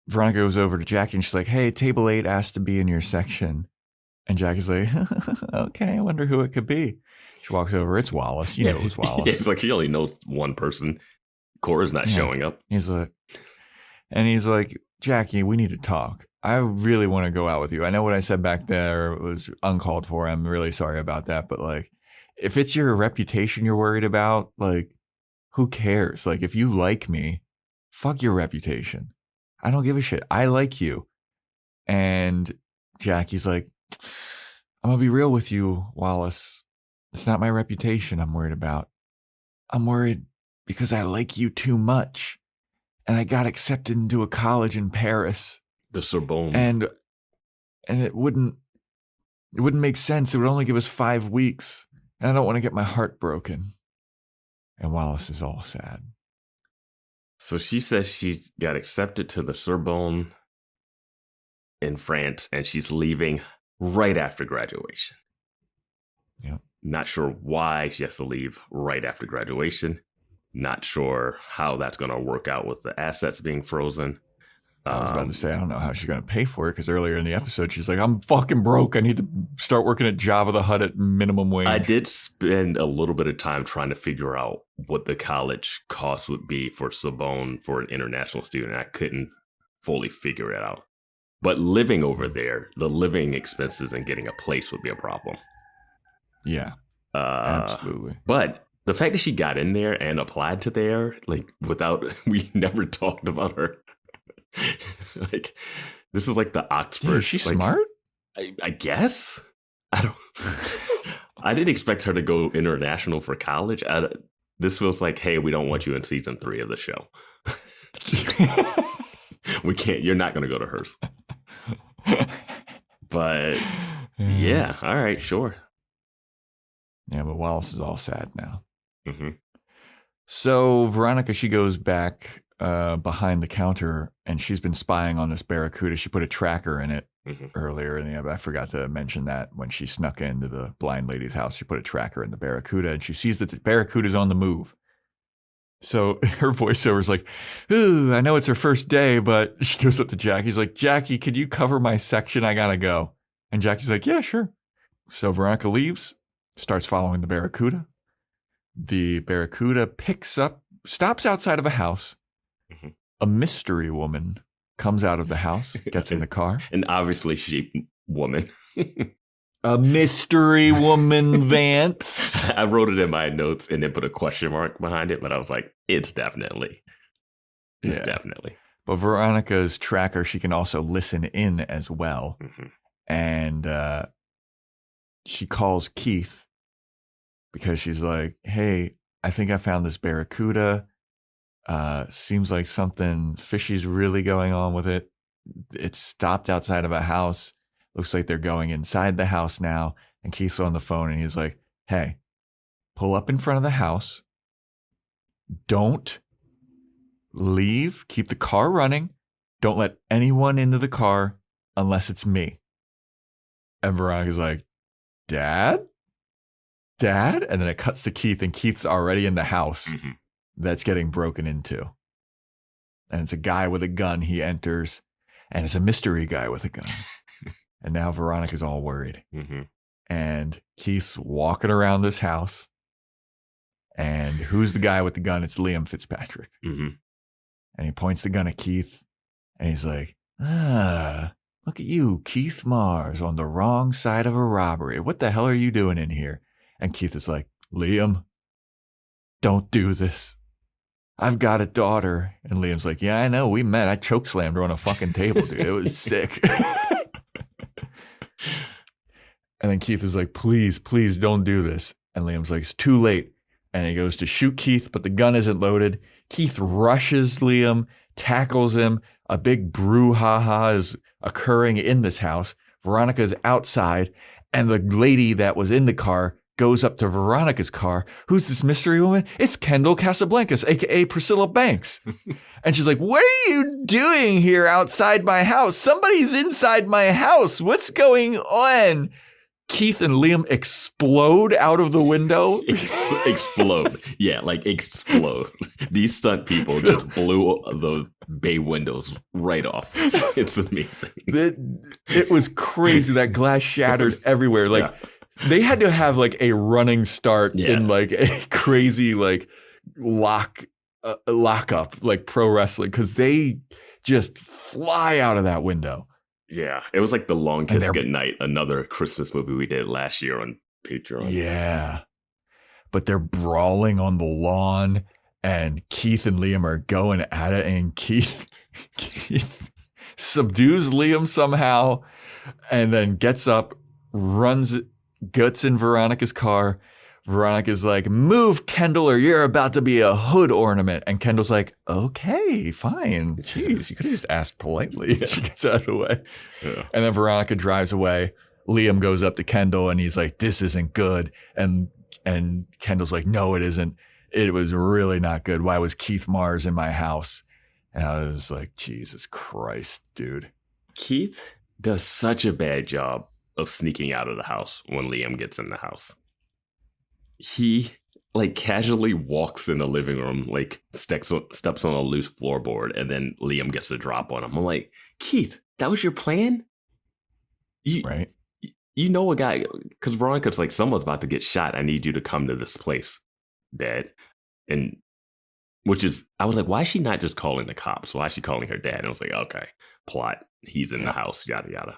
Veronica goes over to Jackie, and she's like, hey, table 8 asked to be in your section. And Jackie's like, okay, I wonder who it could be. She walks over. It's Wallace. You know it was Wallace. Yeah, it's like she only knows one person. Cora's not showing up. He's like, Jackie, we need to talk. I really want to go out with you. I know what I said back there was uncalled for. I'm really sorry about that. But like, if it's your reputation you're worried about, like, who cares? Like, if you like me, fuck your reputation. I don't give a shit. I like you. And Jackie's like, I'm going to be real with you, Wallace. It's not my reputation I'm worried about. I'm worried because I like you too much. And I got accepted into a college in Paris. The Sorbonne. And it wouldn't make sense. It would only give us 5 weeks. And I don't want to get my heart broken. And Wallace is all sad. So she says she got accepted to the Sorbonne in France, and she's leaving right after graduation. Yeah. Not sure why she has to leave right after graduation. Not sure how that's going to work out with the assets being frozen. I was about to say, I don't know how she's going to pay for it, because earlier in the episode, she's like, I'm fucking broke. I need to start working at Java the Hutt at minimum wage. I did spend a little bit of time trying to figure out what the college cost would be for Sorbonne for an international student. I couldn't fully figure it out. But living over there, the living expenses and getting a place would be a problem. Yeah, absolutely. But the fact that she got in there and applied to there, like, we never talked about her. Like, this is like the Oxford. Yeah, is she smart? I guess. I didn't expect her to go international for college. This feels like, hey, we don't want you in season 3 of the show. We can't. You're not going to go to hers. But yeah, all right, sure. Yeah, but Wallace is all sad now. Mm-hmm. So Veronica, she goes back behind the counter, and she's been spying on this Barracuda. She put a tracker in it earlier, and I forgot to mention that when she snuck into the blind lady's house, she put a tracker in the Barracuda, and she sees that the Barracuda's on the move. So her voiceover is like, ooh, I know it's her first day, but she goes up to Jackie. She's like, Jackie, could you cover my section? I gotta go. And Jackie's like, yeah, sure. So Veronica leaves, starts following the Barracuda. The Barracuda stops outside of a house. Mm-hmm. A mystery woman comes out of the house, gets in the car. An obviously sheep woman. A mystery woman, Vance. I wrote it in my notes and then put a question mark behind it, but I was like, it's definitely. But Veronica's tracker, she can also listen in as well. Mm-hmm. And she calls Keith because she's like, hey, I think I found this Barracuda. Seems like something fishy's really going on with it. It's stopped outside of a house. Looks like they're going inside the house now. And Keith's on the phone, and he's like, hey, pull up in front of the house. Don't leave. Keep the car running. Don't let anyone into the car unless it's me. And Veronica's like, Dad? And then it cuts to Keith, and Keith's already in the house that's getting broken into. And it's a guy with a gun. He enters, and it's a mystery guy with a gun. And now Veronica's all worried. Mm-hmm. And Keith's walking around this house. And who's the guy with the gun? It's Liam Fitzpatrick. Mm-hmm. And he points the gun at Keith. And he's like, look at you, Keith Mars, on the wrong side of a robbery. What the hell are you doing in here? And Keith is like, Liam, don't do this. I've got a daughter. And Liam's like, yeah, I know. We met. I chokeslammed her on a fucking table, dude. It was sick. And then Keith is like, please don't do this. And Liam's like, it's too late. And he goes to shoot Keith, but the gun isn't loaded. Keith rushes Liam, tackles him. A big brouhaha is occurring in this house. Veronica's outside, and the lady that was in the car goes up to Veronica's car. Who's this mystery woman? It's Kendall Casablancas, a.k.a. Priscilla Banks. And she's like, what are you doing here outside my house? Somebody's inside my house. What's going on? Keith and Liam explode out of the window. Explode. Yeah, like explode. These stunt people just blew the bay windows right off. It's amazing. It was crazy. That glass shattered everywhere. Like they had to have like a running start in like a crazy like lockup like pro wrestling because they just fly out of that window. Yeah, it was like The Long Kiss Goodnight, another Christmas movie we did last year on Patreon. Yeah, but they're brawling on the lawn, and Keith and Liam are going at it, and Keith subdues Liam somehow, and then gets up, gets in Veronica's car. Veronica's like, move, Kendall, or you're about to be a hood ornament. And Kendall's like, okay, fine. Jeez, you could have just asked politely. Yeah. She gets out of the way. Yeah. And then Veronica drives away. Liam goes up to Kendall and he's like, this isn't good. And Kendall's like, no, it isn't. It was really not good. Why was Keith Mars in my house? And I was like, Jesus Christ, dude. Keith does such a bad job of sneaking out of the house when Liam gets in the house. He like casually walks in the living room, like steps on a loose floorboard, and then Liam gets a drop on him. I'm like, Keith, that was your plan? Right. You know a guy, because Veronica's like, someone's about to get shot. I need you to come to this place, Dad. And I was like, why is she not just calling the cops? Why is she calling her dad? And I was like, okay, plot. He's in the house, yada, yada.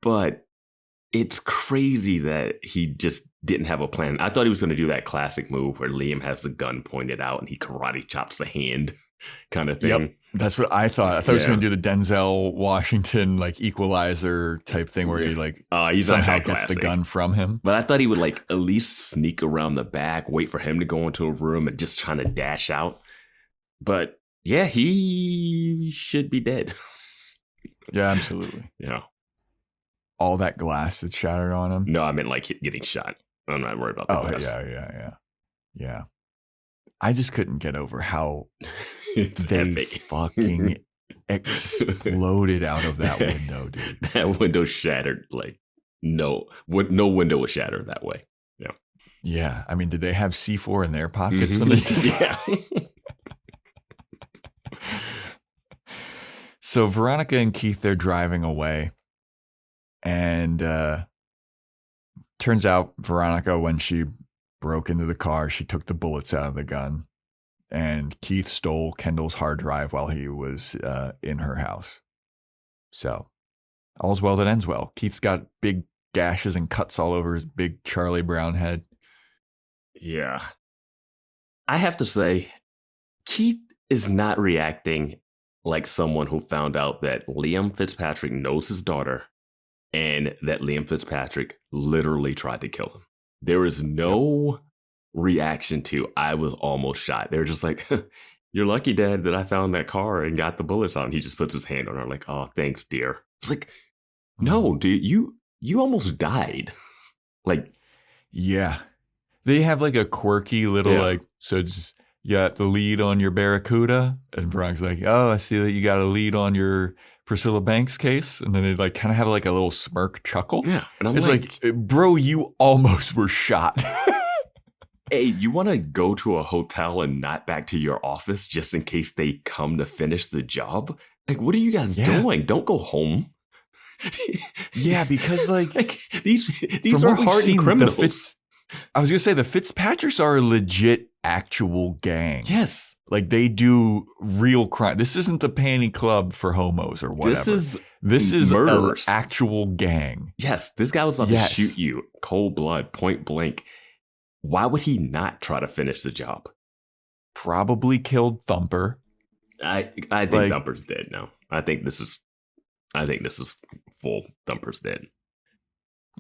But it's crazy that he just didn't have a plan. I thought he was going to do that classic move where Liam has the gun pointed out and he karate chops the hand kind of thing. Yep. That's what I thought. I thought he was going to do the Denzel Washington like equalizer type thing where he like somehow gets the gun from him. But I thought he would like at least sneak around the back, wait for him to go into a room and just trying to dash out. But yeah, he should be dead. Yeah, absolutely. Yeah. All that glass that shattered on him? No, I meant like getting shot. I'm not worried about the glass. Yeah. I just couldn't get over how it's they epic. Fucking exploded out of that window, dude. That window shattered like no window was shattered that way. Yeah. Yeah. I mean, did they have C4 in their pockets when they did Yeah. So Veronica and Keith, they're driving away. And turns out Veronica, when she broke into the car, she took the bullets out of the gun. And Keith stole Kendall's hard drive while he was in her house. So all's well that ends well. Keith's got big gashes and cuts all over his big Charlie Brown head. Yeah. I have to say, Keith is not reacting like someone who found out that Liam Fitzpatrick knows his daughter and that Liam Fitzpatrick literally tried to kill him. There is no reaction to, I was almost shot. They're just like, you're lucky, Dad, that I found that car and got the bullets out. And he just puts his hand on her like, oh, thanks, dear. It's like, no, dude, you almost died. Like, yeah. They have like a quirky little like, so just, you got the lead on your Barracuda? And Veronica's like, oh, I see that you got a lead on your Priscilla Banks case. And then they like kind of have like a little smirk chuckle. Yeah. And I'm it's like, bro, you almost were shot. Hey, you want to go to a hotel and not back to your office just in case they come to finish the job? Like, what are you guys doing? Don't go home. Yeah, because like these are hardened criminals. I was going to say the Fitzpatricks are a legit actual gang. Yes. Like they do real crime. This isn't the panty club for homos or whatever. This is an actual gang. Yes. This guy was about to shoot you cold blood, point blank. Why would he not try to finish the job? Probably killed Thumper. I think Thumper's dead now. I think this is full Thumper's dead.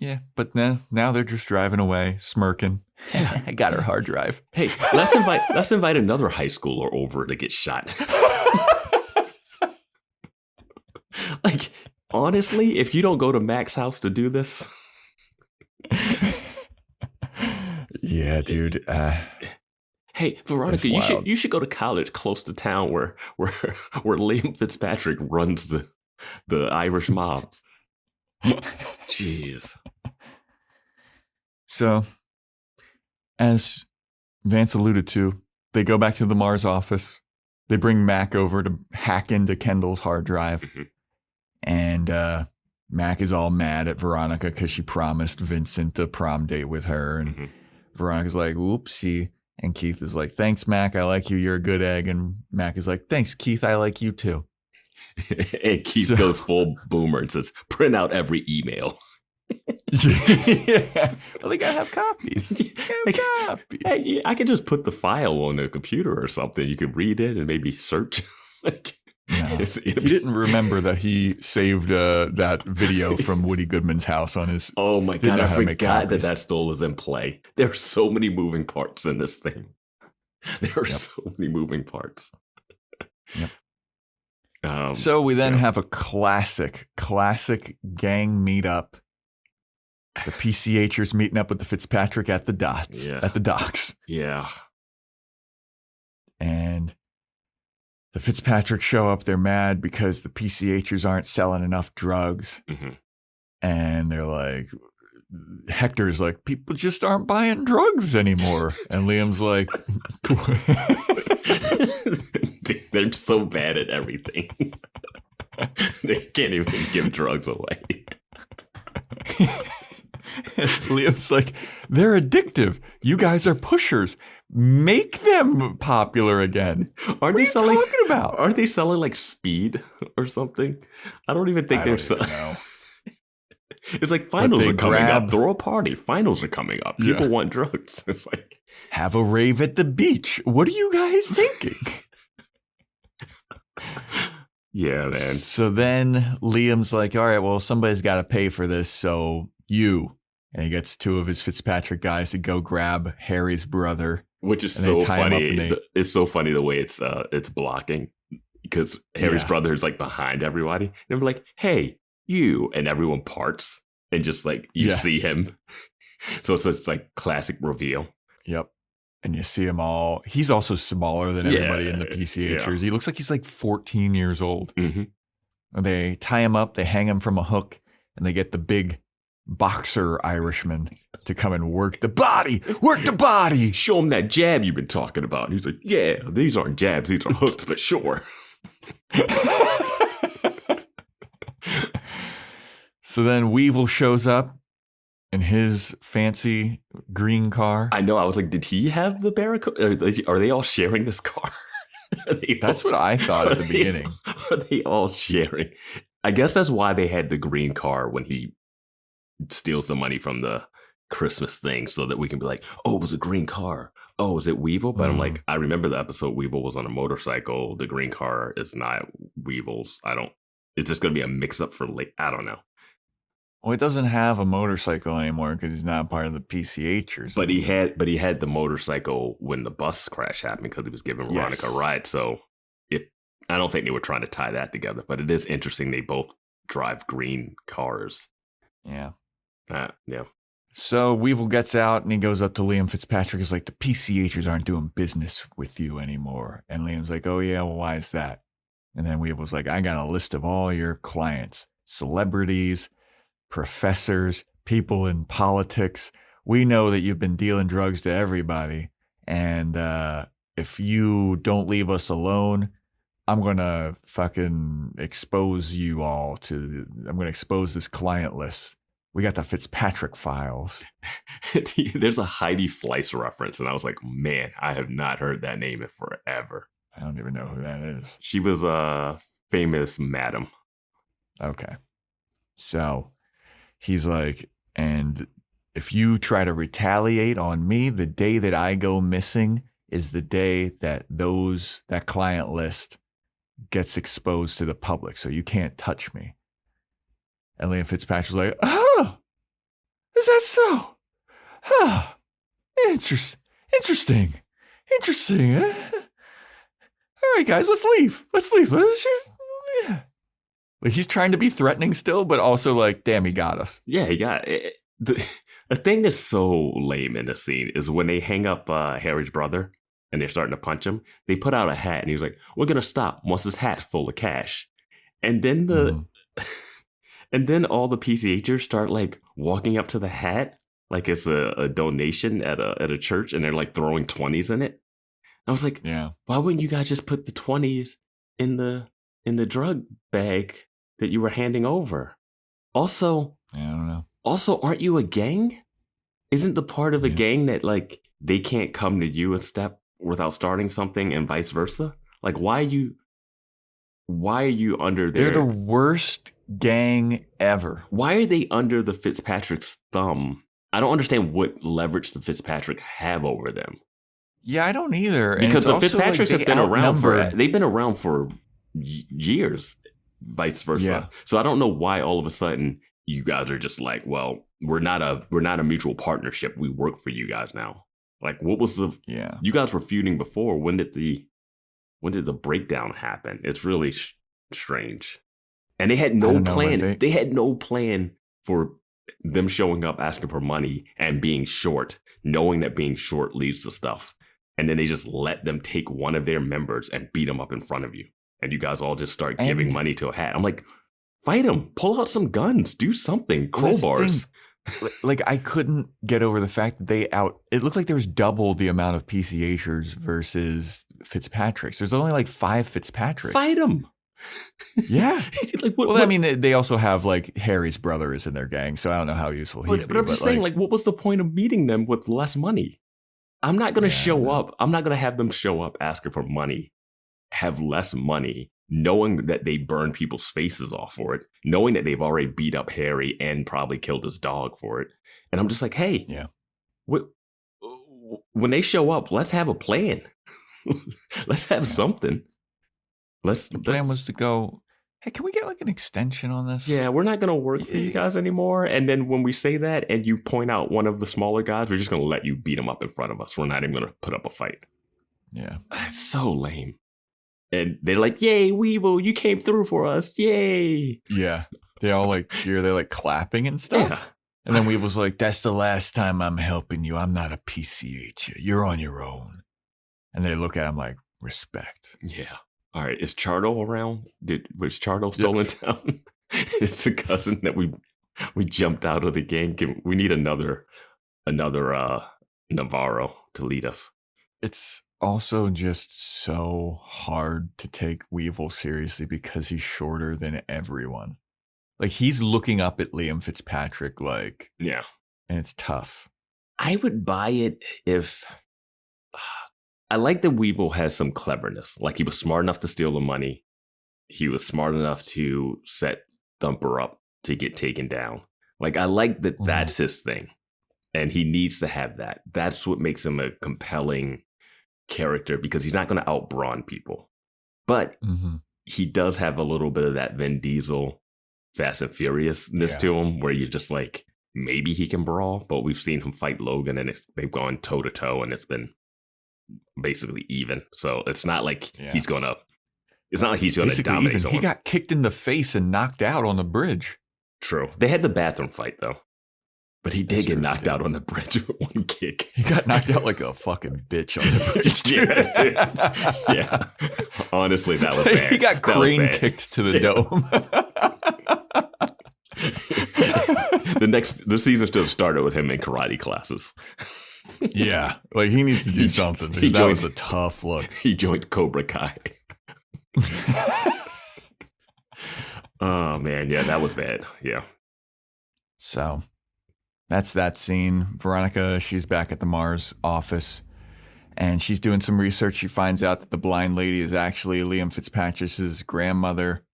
Yeah, but now they're just driving away, smirking. Yeah. I got her hard drive. Hey, let's invite another high schooler over to get shot. Like, honestly, if you don't go to Mac's house to do this. Yeah, dude. Hey, Veronica, you should go to college close to town where Liam Fitzpatrick runs the Irish mob. Jeez. So, as Vance alluded to, they go back to the Mars office. They bring Mac over to hack into Kendall's hard drive. And Mac is all mad at Veronica because she promised Vincent a prom date with her. And Veronica's like, whoopsie. And Keith is like, thanks, Mac. I like you. You're a good egg. And Mac is like, thanks, Keith. I like you too. And Keith goes full boomer and says, print out every email. Yeah. Well, they gotta have copies. Hey, I could just put the file on a computer or something. You could read it and maybe search. He didn't remember that he saved that video from Woody Goodman's house on his. Oh my God, I forgot that still was in play. There are so many moving parts in this thing. There are so many moving parts. So we then have a classic gang meetup. The PCHers meeting up with the Fitzpatrick at the docks. Yeah. And the Fitzpatrick show up. They're mad because the PCHers aren't selling enough drugs. And they're like, Hector's like, people just aren't buying drugs anymore. And Liam's like, they're so bad at everything. They can't even give drugs away. Liam's like, they're addictive. You guys are pushers. Make them popular again. Aren't they selling? Talking about? Aren't they selling like speed or something? I don't even think they're selling. It's like finals are coming up. Throw a party. Finals are coming up. People want drugs. It's like, have a rave at the beach. What are you guys thinking? Yeah, man. So then Liam's like, all right, well, somebody's got to pay for this. So you. And he gets two of his Fitzpatrick guys to go grab Harry's brother. Which is so funny. It's so funny the way it's blocking. Because Harry's brother is like behind everybody. And they're like, hey, you. And everyone parts. And just like, you see him. So it's like classic reveal. Yep. And you see him all. He's also smaller than everybody in the PCHers. He looks like he's like 14 years old. And they tie him up. They hang him from a hook. And they get the big boxer Irishman to come and work the body. Show him that jab you've been talking about. And he's like, yeah, these aren't jabs. These are hooks, but sure. So then Weevil shows up in his fancy green car. I know. I was like, did he have the Barracuda? Are they all sharing this car? That's what I thought at the beginning. Are they all sharing? I guess that's why they had the green car when he steals the money from the Christmas thing, so that we can be like, oh, it was a green car. Oh, is it Weevil? But I'm like, I remember the episode Weevil was on a motorcycle. The green car is not Weevil's. It's just going to be a mix up for I don't know. Well, it doesn't have a motorcycle anymore because he's not part of the PCHers. But he had the motorcycle when the bus crash happened because he was giving Veronica a ride. So I don't think they were trying to tie that together, but it is interesting. They both drive green cars. Yeah. Yeah. So Weevil gets out and he goes up to Liam Fitzpatrick. Is like, the PCHers aren't doing business with you anymore. And Liam's like, oh yeah, well, why is that? And then Weevil's like, I got a list of all your clients, celebrities, professors, people in politics. We know that you've been dealing drugs to everybody. And if you don't leave us alone, I'm going to fucking expose you all I'm going to expose this client list. We got the Fitzpatrick files. There's a Heidi Fleiss reference. And I was like, man, I have not heard that name in forever. I don't even know who that is. She was a famous madam. Okay. So he's like, and if you try to retaliate on me, the day that I go missing is the day that that client list gets exposed to the public. So you can't touch me. And Liam Fitzpatrick's like, oh, is that so? Huh. Interesting. All right, guys, let's leave. Yeah. Like, he's trying to be threatening still, but also like, damn, he got us. Yeah, he got it. The thing that's so lame in the scene is when they hang up Harry's brother and they're starting to punch him, they put out a hat and he's like, we're going to stop once this hat's full of cash. And then and then all the PCHers start like walking up to the hat like it's a donation at a church, and they're like throwing 20s in it. I was like, why wouldn't you guys just put the 20s in the drug bag that you were handing over? Also, I don't know. Also, aren't you a gang? Isn't the part of a gang that like they can't come to you and step without starting something and vice versa? Like, why are you under their... They're the worst gang ever. Why are they under the Fitzpatrick's thumb? I don't understand what leverage the Fitzpatrick have over them. Yeah, I don't either. Because the Fitzpatricks have been around they've been around for years, vice versa. Yeah. So I don't know why all of a sudden you guys are just like, well, we're not a mutual partnership. We work for you guys now. Like, what was the... Yeah. You guys were feuding before. When did the breakdown happen? It's really strange. And they had no plan. They had no plan for them showing up asking for money and being short, knowing that being short leads to stuff. And then they just let them take one of their members and beat them up in front of you. And you guys all just start giving money to a hat. I'm like, fight them. Pull out some guns. Do something. Crowbars. Like, I couldn't get over the fact that it looked like there was double the amount of PCHers versus Fitzpatricks. There's only like 5 Fitzpatricks. Fight them. Yeah. Like, I mean, they also have like Harry's brother is in their gang, so I don't know how useful he'd be. But I'm just saying, like, what was the point of meeting them with less money? I'm not going to show up. I'm not going to have them show up asking for money, have less money, knowing that they burn people's faces off for it, knowing that they've already beat up Harry and probably killed his dog for it. And I'm just like, hey, when they show up, let's have a plan. Let's have something. The plan was to go, hey, can we get like an extension on this? Yeah, we're not going to work for you guys anymore. And then when we say that and you point out one of the smaller guys, we're just going to let you beat him up in front of us. We're not even going to put up a fight. Yeah. It's so lame. And they're like, yay, Weevil, you came through for us. Yay. Yeah. They all like cheer. They're like clapping and stuff. Yeah. And then Weevil's like, that's the last time I'm helping you. I'm not a PCH. You're on your own. And they look at him like, respect. Yeah. All right. Is Chardo around? Was Chardo still in town? It's the cousin that we jumped out of the gang. We need another Navarro to lead us. It's also just so hard to take Weevil seriously because he's shorter than everyone. Like, he's looking up at Liam Fitzpatrick, like, yeah, and it's tough. I would buy it if I like that Weevil has some cleverness. Like, he was smart enough to steal the money. He was smart enough to set Thumper up to get taken down. Like, I like that that's his thing. And he needs to have that. That's what makes him a compelling character, because he's not going to out-brawn people. But he does have a little bit of that Vin Diesel Fast and Furiousness to him, where you're just like, maybe he can brawl. But we've seen him fight Logan, and they've gone toe-to-toe, and it's been basically even. So it's not like he's going to... It's not like he's going to dominate someone. He got kicked in the face and knocked out on the bridge. True. They had the bathroom fight, though. But he did get knocked out on the bridge with one kick. He got knocked out like a fucking bitch on the bridge. Yeah. Honestly, that was bad. He got crane kicked to the dome. The season still started with him in karate classes. Yeah. Like, he needs to do something. That was a tough look. He joined Cobra Kai. Oh, man. Yeah, that was bad. Yeah. So... that's that scene. Veronica, she's back at the Mars office, and she's doing some research. She finds out that the blind lady is actually Liam Fitzpatrick's grandmother.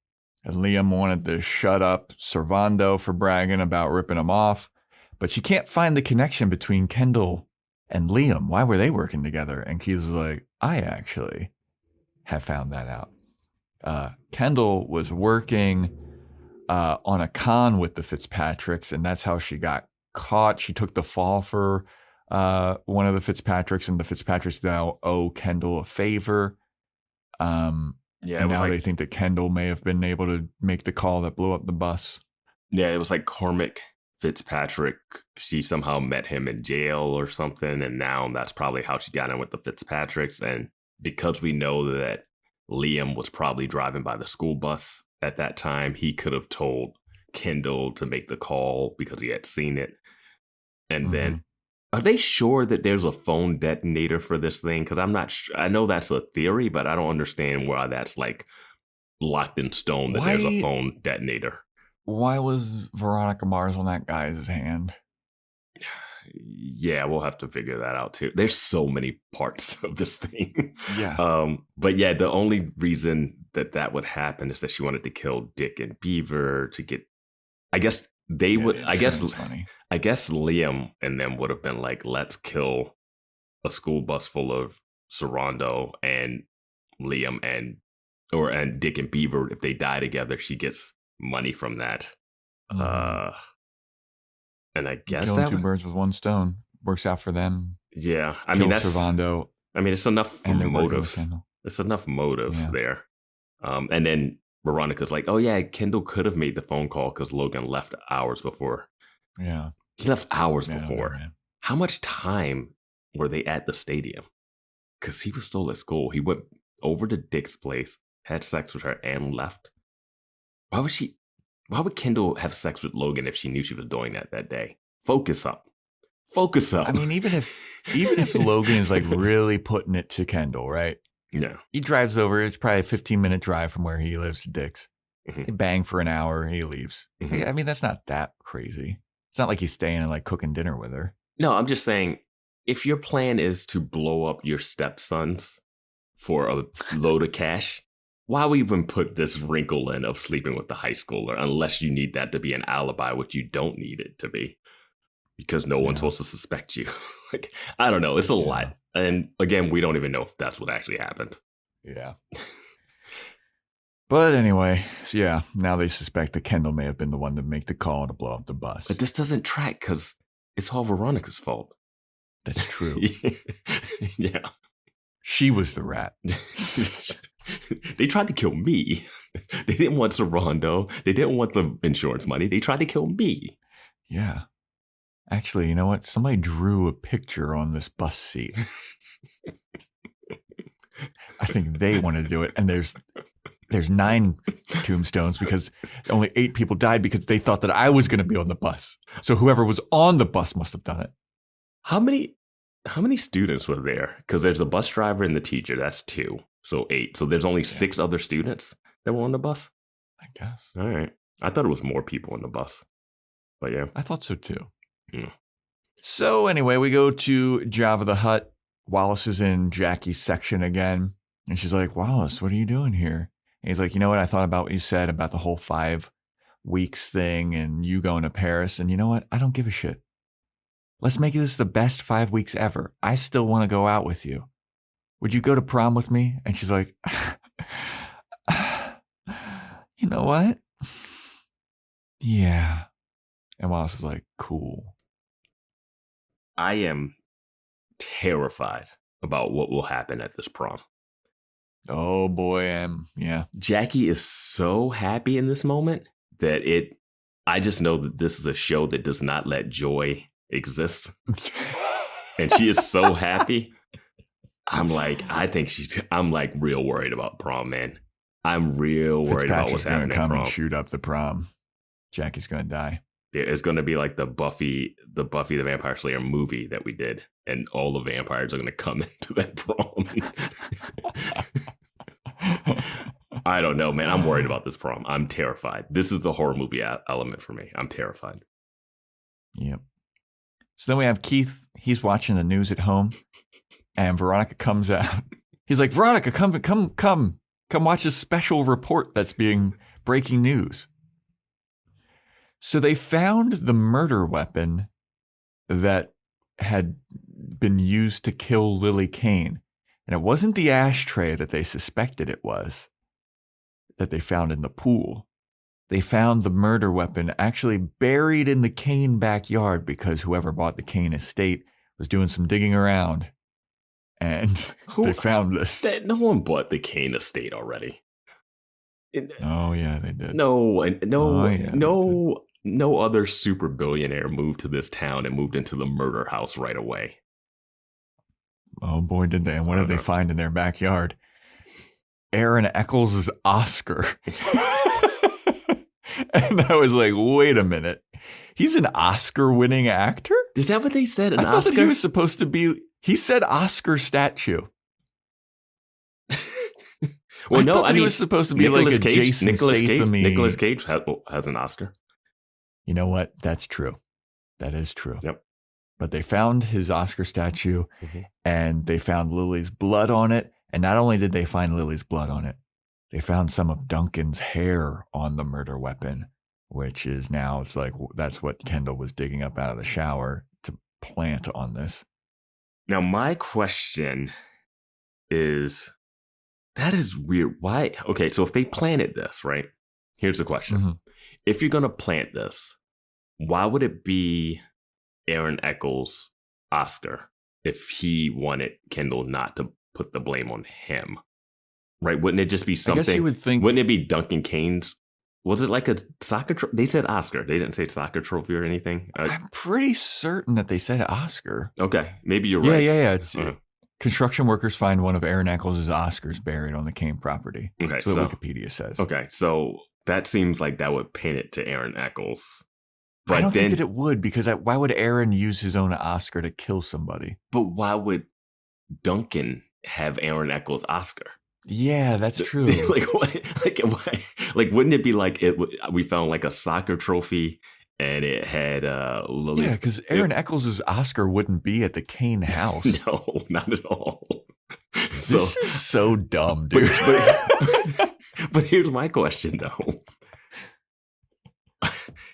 And Liam wanted to shut up Servando for bragging about ripping him off, but she can't find the connection between Kendall and Liam. Why were they working together? And Keith's like, I actually have found that out. Kendall was working on a con with the Fitzpatricks, and that's how she got caught. She took the fall for one of the Fitzpatricks, and the Fitzpatricks now owe Kendall a favor. And now they think that Kendall may have been able to make the call that blew up the bus. Yeah, it was like Cormac Fitzpatrick. She somehow met him in jail or something, and now that's probably how she got in with the Fitzpatricks. And because we know that Liam was probably driving by the school bus at that time, he could have told Kendall to make the call because he had seen it. And then, are they sure that there's a phone detonator for this thing? Because I'm not sure. I know that's a theory, but I don't understand why that's like locked in stone that there's a phone detonator. Why was Veronica Mars on that guy's hand? Yeah, we'll have to figure that out too. There's so many parts of this thing. Yeah. But yeah, the only reason that would happen is that she wanted to kill Dick and Beaver to get. I guess they would. I guess Liam and them would have been like, let's kill a school bus full of Sarando, and Liam and Dick and Beaver. If they die together, she gets money from that. And I guess killing two birds with one stone works out for them. Yeah, I mean that's Servando. I mean it's enough motive. It's enough motive there. And then Veronica's like, "Oh yeah, Kendall could have made the phone call because Logan left hours before." Yeah, he left hours before. Man. How much time were they at the stadium? Because he was still at school. He went over to Dick's place, had sex with her, and left. Why would Kendall have sex with Logan if she knew she was doing that day? Focus up. I mean, even if Logan is like really putting it to Kendall, right? Yeah. He drives over. It's probably a 15-minute drive from where he lives to Dick's. They bang for an hour. He leaves. I mean, that's not that crazy. It's not like he's staying and like cooking dinner with her. No, I'm just saying, if your plan is to blow up your stepsons for a load of cash, why would we even put this wrinkle in of sleeping with the high schooler unless you need that to be an alibi, which you don't need it to be, because no one's supposed to suspect you. Like, I don't know. It's a lot. And again, we don't even know if that's what actually happened. Yeah. But anyway, so yeah, now they suspect that Kendall may have been the one to make the call to blow up the bus. But this doesn't track because it's all Veronica's fault. That's true. Yeah. She was the rat. They tried to kill me. They didn't want Sarando. They didn't want the insurance money. They tried to kill me. Yeah. Actually, you know what? Somebody drew a picture on this bus seat. I think they wanted to do it. And there's 9 tombstones because only 8 people died because they thought that I was going to be on the bus. So whoever was on the bus must have done it. How many students were there? Because there's the bus driver and the teacher. That's 2. So 8. So there's only 6 other students that were on the bus? I guess. All right. I thought it was more people on the bus. But yeah. I thought so too. Yeah. So anyway, we go to Jabba the Hutt. Wallace is in Jackie's section again. And she's like, Wallace, what are you doing here? And he's like, you know what? I thought about what you said about the whole 5 weeks thing and you going to Paris. And you know what? I don't give a shit. Let's make this the best 5 weeks ever. I still want to go out with you. Would you go to prom with me? And she's like, you know what? Yeah. And Wallace is like, cool. I am terrified about what will happen at this prom. Oh boy, yeah. Jackie is so happy in this moment that I just know that this is a show that does not let joy exist. And she is so happy. I'm like real worried about prom, man. I'm real worried about what's happening at prom. Come and shoot up the prom. Jackie's gonna die. It's gonna be like the Buffy the Vampire Slayer movie that we did, and all the vampires are gonna come into that prom. I don't know, man. I'm worried about this prom. I'm terrified. This is the horror movie element for me. I'm terrified. Yep. So then we have Keith. He's watching the news at home. And Veronica comes out. He's like, Veronica, come watch this special report that's being breaking news. So they found the murder weapon that had been used to kill Lily Kane. And it wasn't the ashtray that they suspected it was, that they found in the pool. They found the murder weapon actually buried in the Kane backyard because whoever bought the Kane estate was doing some digging around. And they found this. No one bought the Kane estate already. Oh yeah, they did. No other super billionaire moved to this town and moved into the murder house right away. Oh boy, did they! And what did they find in their backyard? Aaron Eccles' Oscar. And I was like, wait a minute. He's an Oscar-winning actor? Is that what they said? An I thought Oscar? that he was supposed to be... He said Oscar statue. Well, no, I mean, he was supposed to be Nicolas like a Cage, Jason Statham. Nicolas Cage has an Oscar. You know what? That's true. That is true. Yep. But they found his Oscar statue, and they found Lily's blood on it. And not only did they find Lily's blood on it, they found some of Duncan's hair on the murder weapon, which is now, it's like, that's what Kendall was digging up out of the shower to plant on this. Now, my question is, that is weird. Why? Okay, so if they planted this, right? Here's the question. If you're going to plant this, why would it be Aaron Eccles' Oscar if he wanted Kendall not to put the blame on him? Right? Wouldn't it just be something? I guess you would think. Wouldn't it be Duncan Kane's? Was it like a soccer trophy? They said Oscar. They didn't say soccer trophy or anything. I'm pretty certain that they said Oscar. Okay, maybe you're right. Yeah. It's construction workers find one of Aaron Eccles' Oscars buried on the Kane property. Okay, so Wikipedia says. Okay, so that seems like that would pin it to Aaron Eccles. But I don't think that it would, because why would Aaron use his own Oscar to kill somebody? But why would Duncan have Aaron Eccles' Oscar? Yeah, that's true. Like, wouldn't it be like we found like a soccer trophy and it had Lily's? Yeah, because Aaron Eccles' Oscar wouldn't be at the Kane house. No, not at all. This is so dumb, dude. But here's my question, though.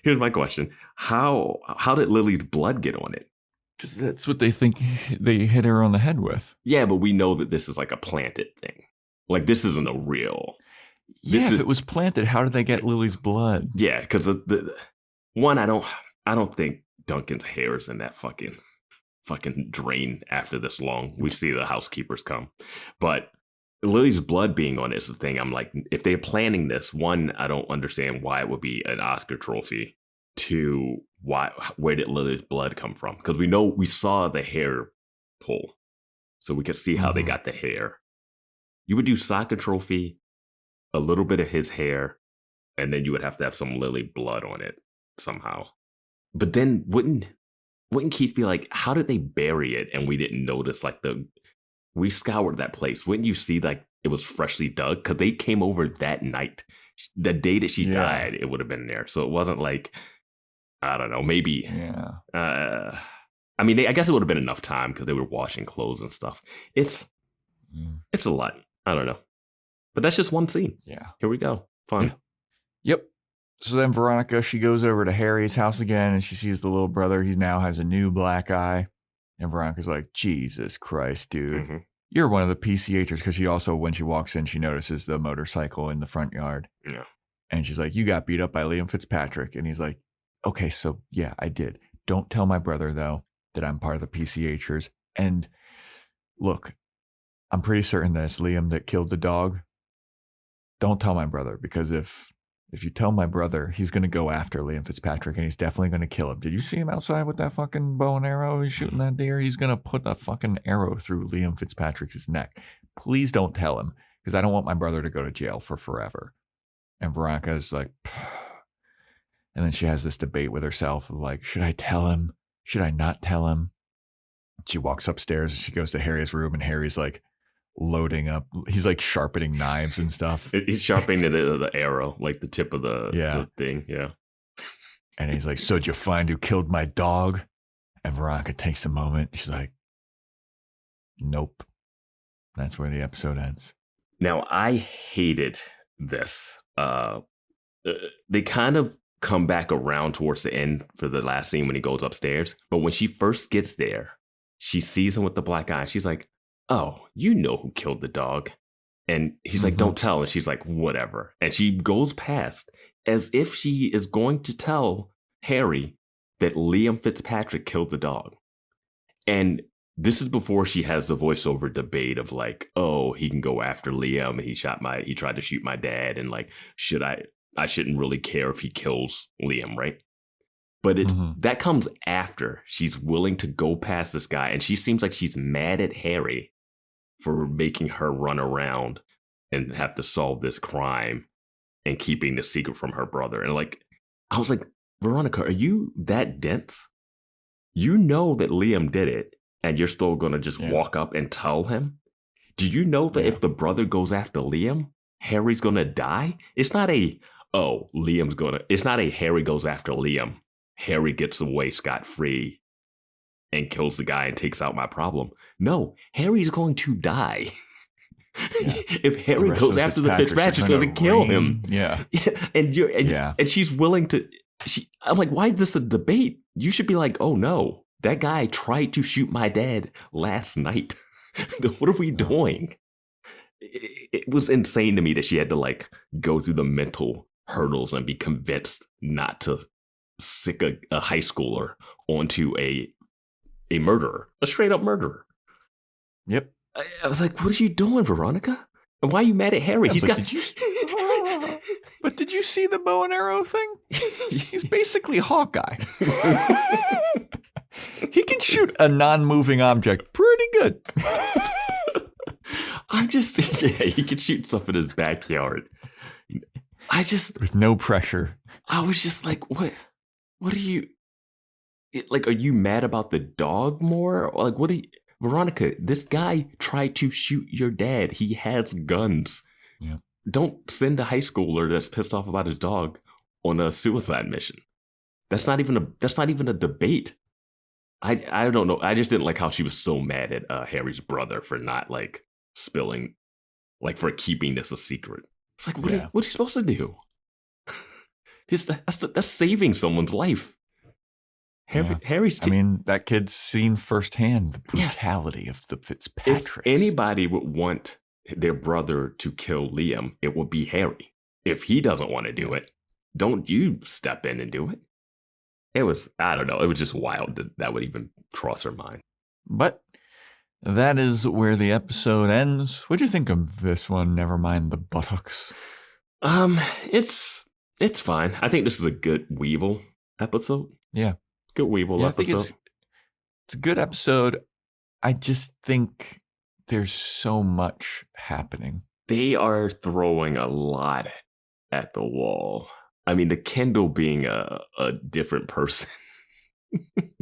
Here's my question: How did Lily's blood get on it? Because that's what they think they hit her on the head with. Yeah, but we know that this is like a planted thing. Like, this isn't a real. If it was planted, how did they get Lily's blood? Yeah, because the one, I don't think Duncan's hair is in that fucking drain after this long. We see the housekeepers come, but Lily's blood being on it is the thing. I'm like, if they're planning this, one, I don't understand why it would be an Oscar trophy. Two, where did Lily's blood come from? Because we saw the hair pull, so we could see how they got the hair. You would do soccer trophy, a little bit of his hair, and then you would have to have some Lily blood on it somehow. But then wouldn't Keith be like, how did they bury it and we didn't notice? Like, we scoured that place. Wouldn't you see like it was freshly dug? Because they came over that night. The day that she died, it would have been there. So it wasn't like, I don't know, maybe. Yeah. I mean, I guess it would have been enough time because they were washing clothes and stuff. It's a lot. I don't know. But that's just one scene. Yeah. Here we go. Fun. Yep. So then Veronica, she goes over to Harry's house again and she sees the little brother. He now has a new black eye. And Veronica's like, Jesus Christ, dude. You're one of the PCHers. Because she also, when she walks in, she notices the motorcycle in the front yard. Yeah. And she's like, you got beat up by Liam Fitzpatrick. And he's like, okay, so yeah, I did. Don't tell my brother, though, that I'm part of the PCHers. And look, I'm pretty certain that it's Liam that killed the dog. Don't tell my brother, because if you tell my brother, he's going to go after Liam Fitzpatrick and he's definitely going to kill him. Did you see him outside with that fucking bow and arrow? He's shooting that deer. He's going to put a fucking arrow through Liam Fitzpatrick's neck. Please don't tell him, because I don't want my brother to go to jail for forever. And Veronica is like, and then she has this debate with herself of like, should I tell him? Should I not tell him? She walks upstairs and she goes to Harry's room and Harry's like loading up. He's like sharpening knives and stuff. He's sharpening the arrow, like the tip of the thing. Yeah. And he's like, so did you find who killed my dog? And Veronica takes a moment. She's like, nope. That's where the episode ends. Now, I hated this. They kind of come back around towards the end for the last scene when he goes upstairs. But when she first gets there, she sees him with the black eye. She's like, oh, you know who killed the dog. And he's like, don't tell. And she's like, whatever. And she goes past as if she is going to tell Harry that Liam Fitzpatrick killed the dog. And this is before she has the voiceover debate of like, oh, he can go after Liam. He tried to shoot my dad. And like, I shouldn't really care if he kills Liam, right? But that comes after she's willing to go past this guy. And she seems like she's mad at Harry for making her run around and have to solve this crime and keeping the secret from her brother. And like, I was like, Veronica, are you that dense? You know that Liam did it, and you're still going to just walk up and tell him? Do you know that if the brother goes after Liam, Harry's going to die? It's not a, it's not a Harry goes after Liam, Harry gets away scot-free and kills the guy and takes out my problem. No, Harry's going to die. Yeah. If Harry goes after the Fitzpatrick, he's going to kill him. Yeah. And she's willing to, I'm like, why is this a debate? You should be like, oh no, that guy tried to shoot my dad last night. What are we doing? It was insane to me that she had to like go through the mental hurdles and be convinced not to sick a high schooler onto a murderer, a straight up murderer. Yep. I was like, what are you doing, Veronica? And why are you mad at Harry? But did you see the bow and arrow thing? He's basically Hawkeye. He can shoot a non-moving object pretty good. He can shoot stuff in his backyard. With no pressure. I was just like, what are you, like, are you mad about the dog more? Or like, what are you, Veronica, this guy tried to shoot your dad. He has guns. Yeah. Don't send a high schooler that's pissed off about his dog on a suicide mission. That's not even a debate. I don't know. I just didn't like how she was so mad at Harry's brother for not like spilling, like for keeping this a secret. It's like, what are you supposed to do? That's saving someone's life. Harry's. I mean, that kid's seen firsthand the brutality of the Fitzpatricks. If anybody would want their brother to kill Liam, it would be Harry. If he doesn't want to do it, don't you step in and do it. It was, I don't know, it was just wild that would even cross her mind. But that is where the episode ends. What'd you think of this one? Nevermind the Buttocks. It's fine. I think this is a good Weevil episode. Yeah. Good Weevil episode. I think it's a good episode. I just think there's so much happening. They are throwing a lot at the wall. I mean, the Kendall being a different person.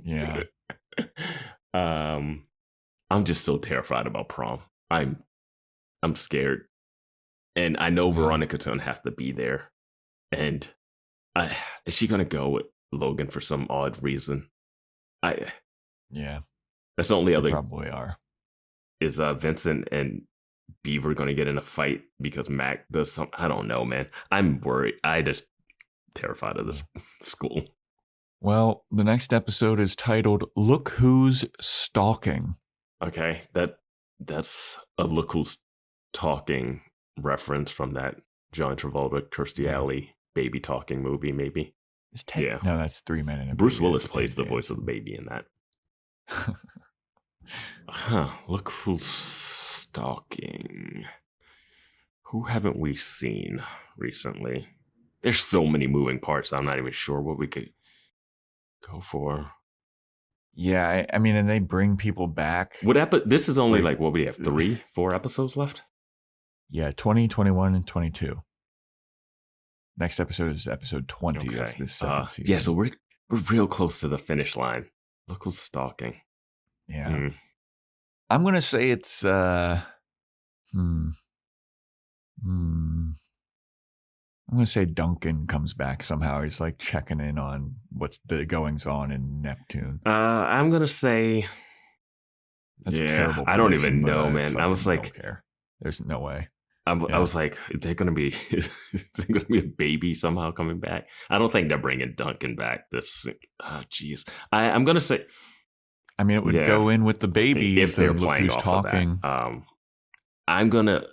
Yeah. I'm just so terrified about prom. I'm scared. And I know Veronica's gonna have to be there. And is she gonna go with Logan for some odd reason? Yeah. That's the only other. Probably are. Is Vincent and Beaver gonna get in a fight because Mac does something? I don't know, man. I'm worried. I just terrified of this school. Well, the next episode is titled "Look Who's Stalking." Okay, that's a Look Who's Talking reference from that John Travolta, Kirstie Alley baby talking movie, maybe. Yeah. No, that's 3 Men and a Bruce Baby. Willis plays the voice of the baby in that. Look who's stalking. Who haven't we seen recently? There's so many moving parts. I'm not even sure what we could go for. Yeah, I mean, and they bring people back. This is only like, what we have, 4 episodes left? Yeah, 20, 21, and 22. Next episode is episode 20 of this second season. Yeah, so we're real close to the finish line. Look who's stalking. Yeah. I'm going to say it's, I'm going to say Duncan comes back somehow. He's like checking in on what's the goings on in Neptune. I'm going to say. That's a terrible. I don't even know, man. I was like, don't care. There's no way. I was like, is there going to be a baby somehow coming back? I don't think they're bringing Duncan back this. Oh, jeez. I'm going to say. I mean, it would go in with the baby if they're playing off talking. Of that. I'm going to.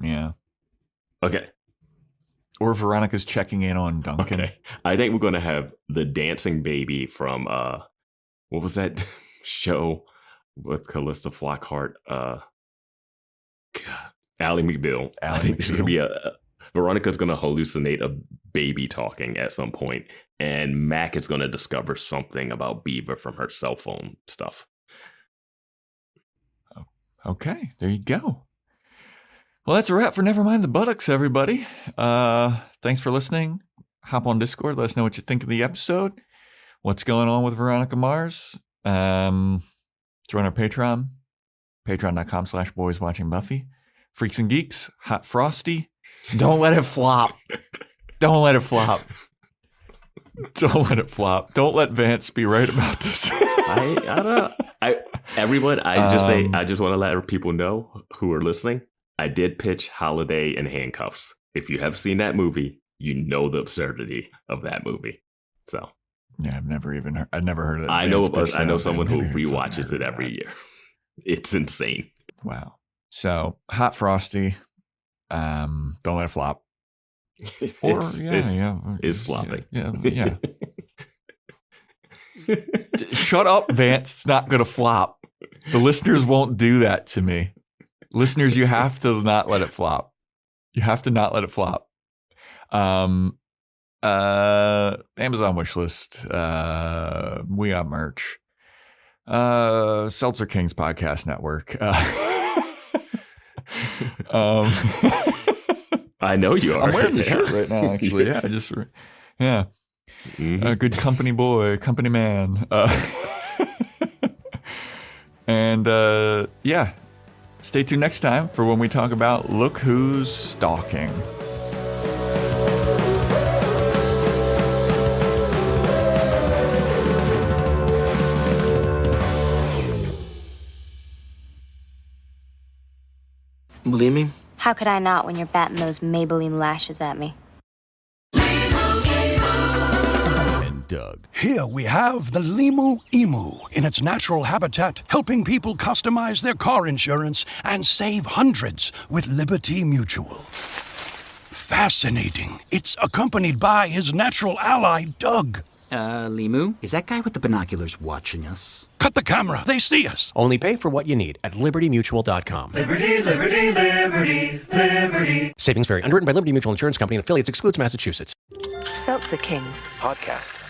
Yeah. Okay. Or Veronica's checking in on Duncan. Okay. I think we're going to have the dancing baby from, what was that show with Callista Flockhart? Ally McBeal. I think there's going to be Veronica's going to hallucinate a baby talking at some point, and Mac is going to discover something about Beaver from her cell phone stuff. Okay, there you go. Well, that's a wrap for Nevermind the Buttocks, everybody. Thanks for listening. hop on Discord. Let us know what you think of the episode. What's going on with Veronica Mars? Join our Patreon. Patreon.com/boyswatchingbuffy. Freaks and Geeks. Hot Frosty. Don't let it flop. Don't let it flop. Don't let it flop. Don't let Vance be right about this. I don't know. I just want to let people know who are listening. I did pitch Holiday in Handcuffs. If you have seen that movie, you know the absurdity of that movie. So yeah, I've never heard of it. I know someone who rewatches it every year. It's insane. Wow. So Hot Frosty. Don't let it flop. Or it's flopping. Yeah. Shut up, Vance. It's not going to flop. The listeners won't do that to me. Listeners, you have to not let it flop. You have to not let it flop. Amazon wishlist. We got merch. Seltzer Kings Podcast Network. I know you are. I'm wearing the shirt right now, actually. Yeah. Mm-hmm. Good company boy, company man. And stay tuned next time for when we talk about Look Who's Stalking. Believe me? How could I not when you're batting those Maybelline lashes at me? Doug. Here we have the Limu Emu in its natural habitat, helping people customize their car insurance and save hundreds with Liberty Mutual. Fascinating. It's accompanied by his natural ally, Doug. Limu, is that guy with the binoculars watching us? Cut the camera. They see us. Only pay for what you need at libertymutual.com. Liberty, liberty, liberty, liberty. Savings vary. Underwritten by Liberty Mutual Insurance Company and affiliates. Excludes Massachusetts. Seltzer Kings Podcasts.